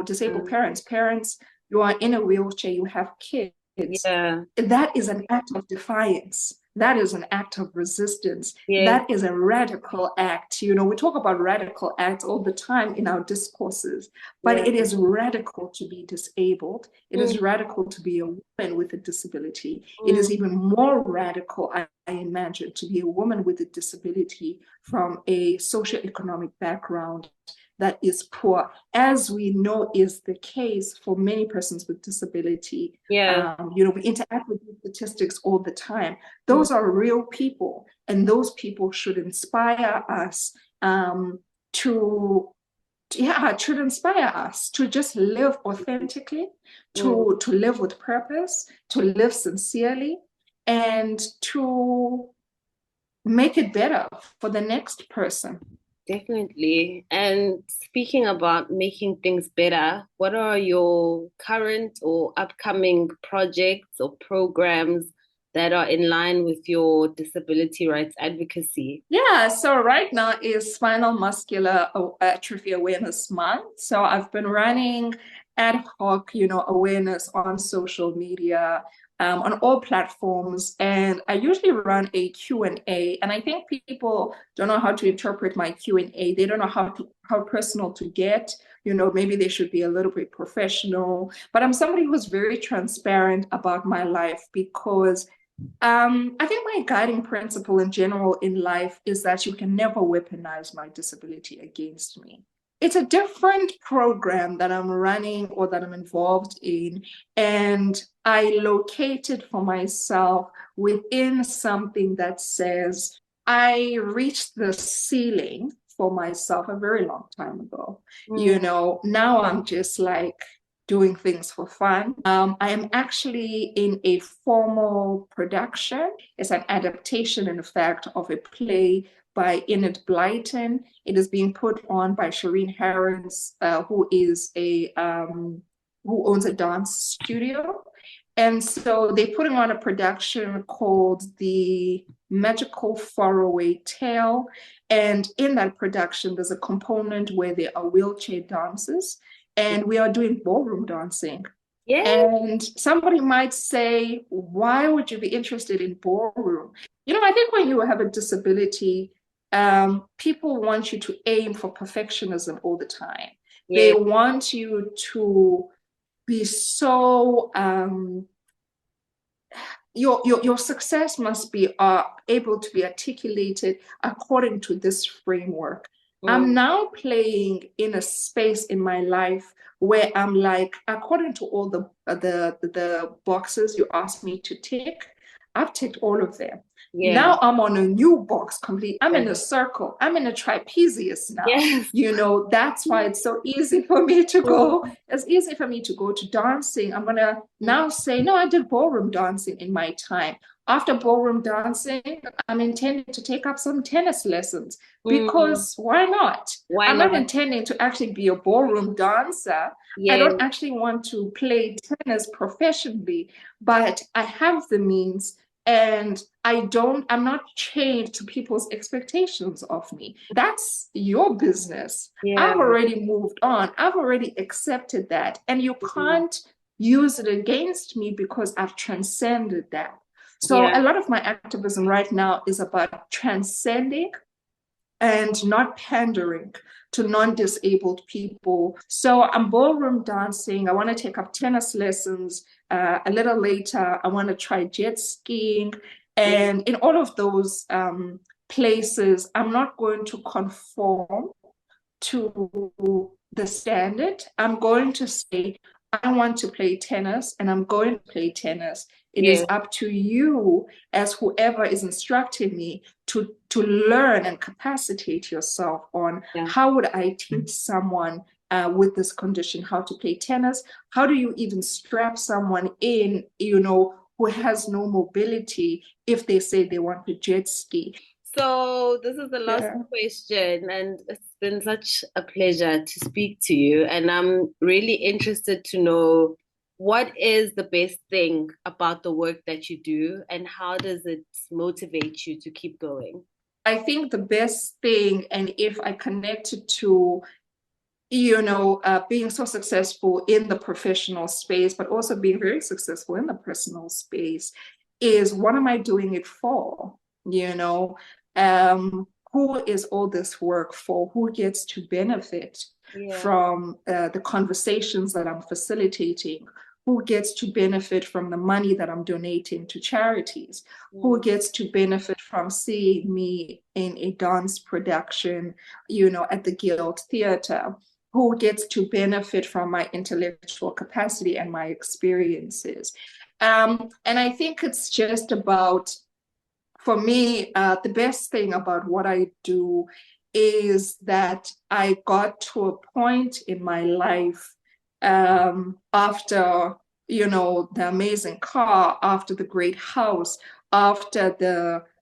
disabled parents, you are in a wheelchair, you have kids. That is an act of defiance. That is an act of resistance. That is a radical act. We talk about radical acts all the time in our discourses, but it is radical to be disabled. It is radical to be a woman with a disability. It is even more radical, I imagine, to be a woman with a disability from a socioeconomic background that is poor, as we know is the case for many persons with disability. We interact with these statistics all the time. Those are real people, and those people should inspire us should inspire us to just live authentically, to live with purpose, to live sincerely, and to make it better for the next person. Definitely. And speaking about making things better, what are your current or upcoming projects or programs that are in line with your disability rights advocacy? Yeah, so right now is Spinal Muscular Atrophy Awareness Month. So I've been running ad hoc, awareness on social media, on all platforms, and I usually run a Q&A. And I think people don't know how to interpret my Q&A. They don't know how personal to get. Maybe they should be a little bit professional. But I'm somebody who's very transparent about my life because I think my guiding principle in general in life is that you can never weaponize my disability against me. It's a different program that I'm running or that I'm involved in, and I located for myself within something that says I reached the ceiling for myself a very long time ago. Now I'm just like, doing things for fun. I am actually in a formal production. It's an adaptation, in fact, of a play by Enid Blyton. It is being put on by Shireen Harris, who is a who owns a dance studio. And so they're putting on a production called The Magical Faraway Tale. And in that production, there's a component where there are wheelchair dancers, and we are doing ballroom dancing. Yeah. And somebody might say, why would you be interested in ballroom? You know, I think when you have a disability, people want you to aim for perfectionism all the time. They Yeah. want you to be so your success must be able to be articulated according to this framework. I'm now playing in a space in my life where I'm like, according to all the boxes you asked me to tick, I've ticked all of them. Yeah. Now I'm on a new box complete. I'm in a Yes. circle. I'm in a trapezius now. Yes. You know, that's why it's so easy for me to go. It's easy for me to go to dancing. I'm gonna now say, no, I did ballroom dancing in my time. After ballroom dancing, I'm intending to take up some tennis lessons because why not? Why I'm not not? intending to actually be a ballroom dancer. I Yeah. don't actually want to play tennis professionally, but I have the means, and I'm not chained to people's expectations of me. That's your business. Yeah. I've already moved on. I've already accepted that. And you can't use it against me because I've transcended that. So Yeah. a lot of my activism right now is about transcending and not pandering to non-disabled people. So I'm ballroom dancing. I want to take up tennis lessons. A little later, I want to try jet skiing. Yeah. And in all of those places, I'm not going to conform to the standard. I'm going to say, I want to play tennis and I'm going to play tennis. It Yeah. is up to you, as whoever is instructing me, to learn and capacitate yourself on Yeah. how would I teach someone with this condition how to play tennis? How do you even strap someone in, you know, who has no mobility if they say they want to jet ski? So this is the last question, and it's been such a pleasure to speak to you. And I'm really interested to know what is the best thing about the work that you do, and how does it motivate you to keep going? I think the best thing, and if I connect it to, you know, being so successful in the professional space, but also being very successful in the personal space, is what am I doing it for? You know, who is all this work for? Who gets to benefit from the conversations that I'm facilitating? Who gets to benefit from the money that I'm donating to charities? Who gets to benefit from seeing me in a dance production, you know, at the Guild Theatre? Who gets to benefit from my intellectual capacity and my experiences? And I think it's just about, for me, the best thing about what I do is that I got to a point in my life after, you know, the amazing car, after the great house, after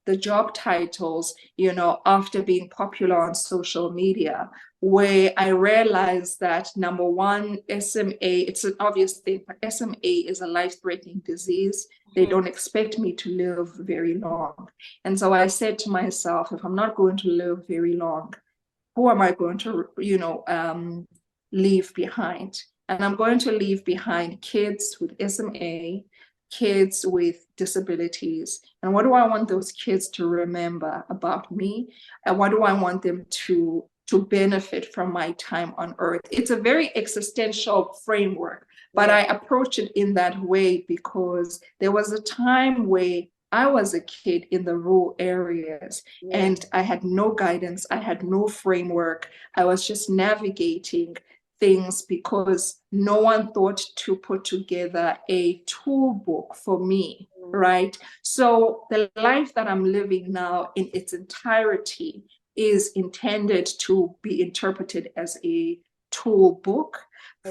the job titles, you know, after being popular on social media, where I realized that number one, SMA, it's an obvious thing, but SMA is a life-threatening disease. They don't expect me to live very long. And so I said to myself, if I'm not going to live very long, who am I going to, you know, leave behind? And I'm going to leave behind kids with SMA, kids with disabilities. And what do I want those kids to remember about me? And what do I want them to benefit from my time on earth? It's a very existential framework, but I approach it in that way because there was a time where I was a kid in the rural areas and I had no guidance, I had no framework. I was just navigating things because no one thought to put together a tool book for me, right? So the life that I'm living now in its entirety is intended to be interpreted as a tool book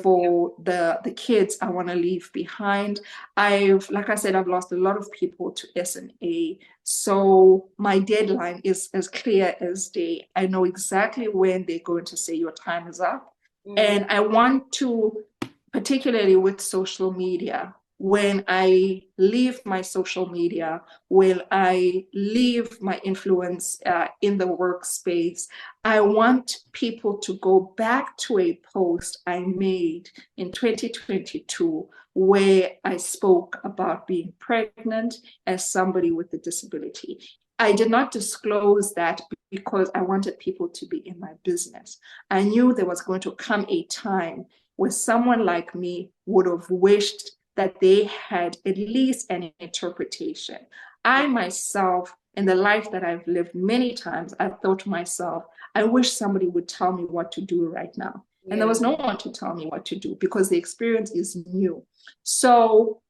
for the kids I want to leave behind. Like I said, I've lost a lot of people to SMA. So my deadline is as clear as day. I know exactly when they're going to say your time is up. And I want to, particularly with social media, when I leave my social media, when I leave my influence in the workspace, I want people to go back to a post I made in 2022 where I spoke about being pregnant as somebody with a disability. I did not disclose that because I wanted people to be in my business. I knew there was going to come a time where someone like me would have wished that they had at least an interpretation. I myself, in the life that I've lived many times, I've thought to myself, I wish somebody would tell me what to do right now. And there was no one to tell me what to do because the experience is new. So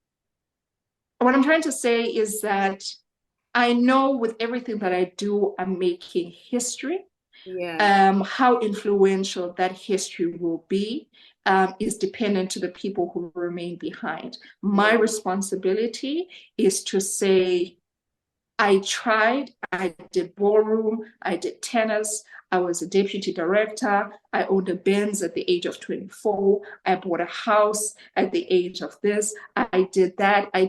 what I'm trying to say is that I know with everything that I do, I'm making history. How influential that history will be is dependent to the people who remain behind. My responsibility is to say, I tried, I did ballroom, I did tennis, I was a deputy director, I owned a Benz at the age of 24, I bought a house at the age of this, I did that, I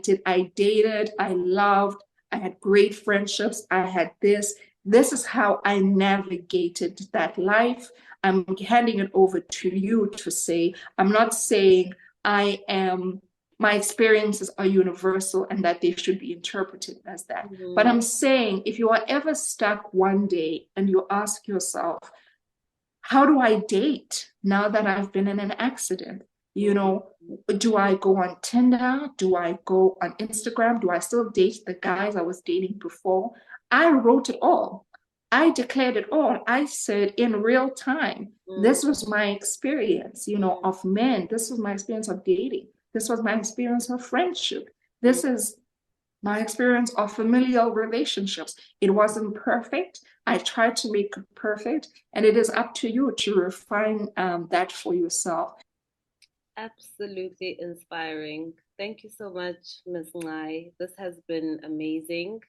dated, I loved, I had great friendships, I had this. This is how I navigated that life. I'm handing it over to you to say, I'm not saying my experiences are universal and that they should be interpreted as that. But I'm saying if you are ever stuck one day and you ask yourself, how do I date now that I've been in an accident? You know, do I go on Tinder? Do I go on Instagram? Do I still date the guys I was dating before? I wrote it all. I declared it all. I said in real time, this was my experience, of men. This was my experience of dating. This was my experience of friendship. This is my experience of familial relationships. It wasn't perfect. I tried to make it perfect, and it is up to you to refine that for yourself. Absolutely inspiring. Thank you so much, Ms. Ngcai. This has been amazing.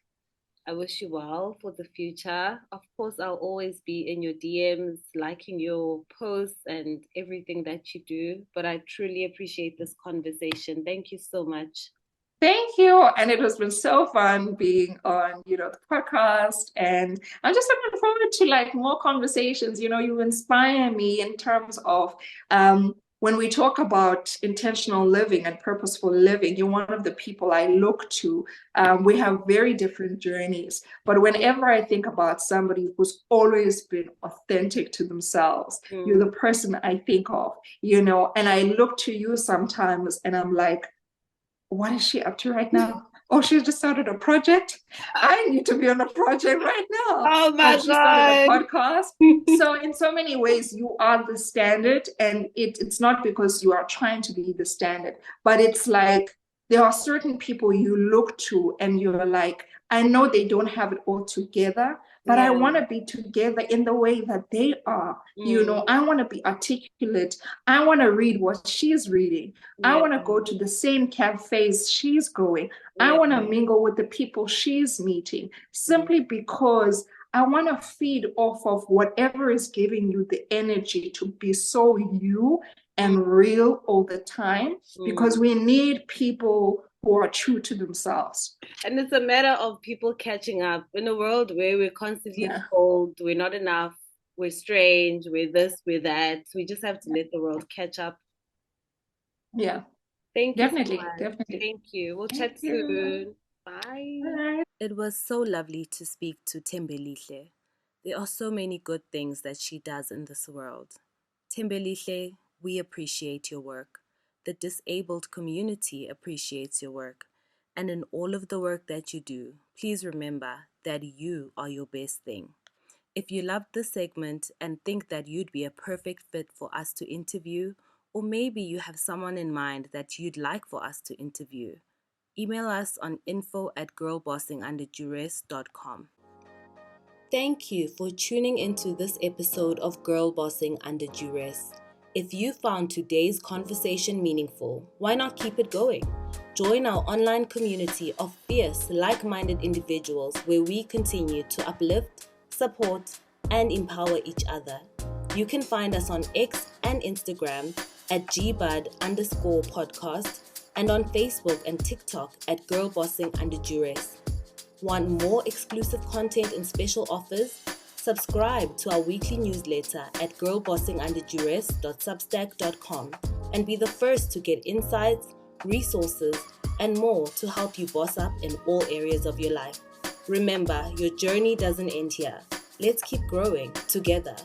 I wish you well for the future. Of course, I'll always be in your DMs, liking your posts and everything that you do. But I truly appreciate this conversation. Thank you so much. Thank you. And it has been so fun being on, the podcast. And I'm just looking forward to more conversations. You inspire me in terms of when we talk about intentional living and purposeful living, you're one of the people I look to. We have very different journeys. But whenever I think about somebody who's always been authentic to themselves, you're the person I think of, and I look to you sometimes and I'm like, what is she up to right now? Oh, she just started a project. I need to be on a project right now. Oh my God. She started a podcast. So in so many ways, you are the standard. And it's not because you are trying to be the standard, but it's like there are certain people you look to and you're like, I know they don't have it all together, but I want to be together in the way that they are. I want to be articulate. I want to read what she's reading. I want to go to the same cafes she's going. I want to mingle with the people she's meeting simply because I want to feed off of whatever is giving you the energy to be so you and real all the time, because we need people who are true to themselves. And it's a matter of people catching up in a world where we're constantly told we're not enough, we're strange, we're this, we're that. We just have to let the world catch up. Yeah. Thank you. Definitely. Thank you. We'll chat soon. Bye. Bye. It was so lovely to speak to Thembelihle. There are so many good things that she does in this world. Thembelihle, we appreciate your work. The disabled community appreciates your work. And in all of the work that you do, please remember that you are your best thing. If you loved this segment and think that you'd be a perfect fit for us to interview, or maybe you have someone in mind that you'd like for us to interview, email us on info@girlbossingunderduress.com. Thank you for tuning into this episode of Girl Bossing Under Duress. If you found today's conversation meaningful, why not keep it going? Join our online community of fierce, like-minded individuals where we continue to uplift, support, and empower each other. You can find us on X and Instagram at GBUD_podcast and on Facebook and TikTok at girlbossing_Duress. Want more exclusive content and special offers? Subscribe to our weekly newsletter at girlbossing_duress.substack.com and be the first to get insights, resources, and more to help you boss up in all areas of your life. Remember, your journey doesn't end here. Let's keep growing together.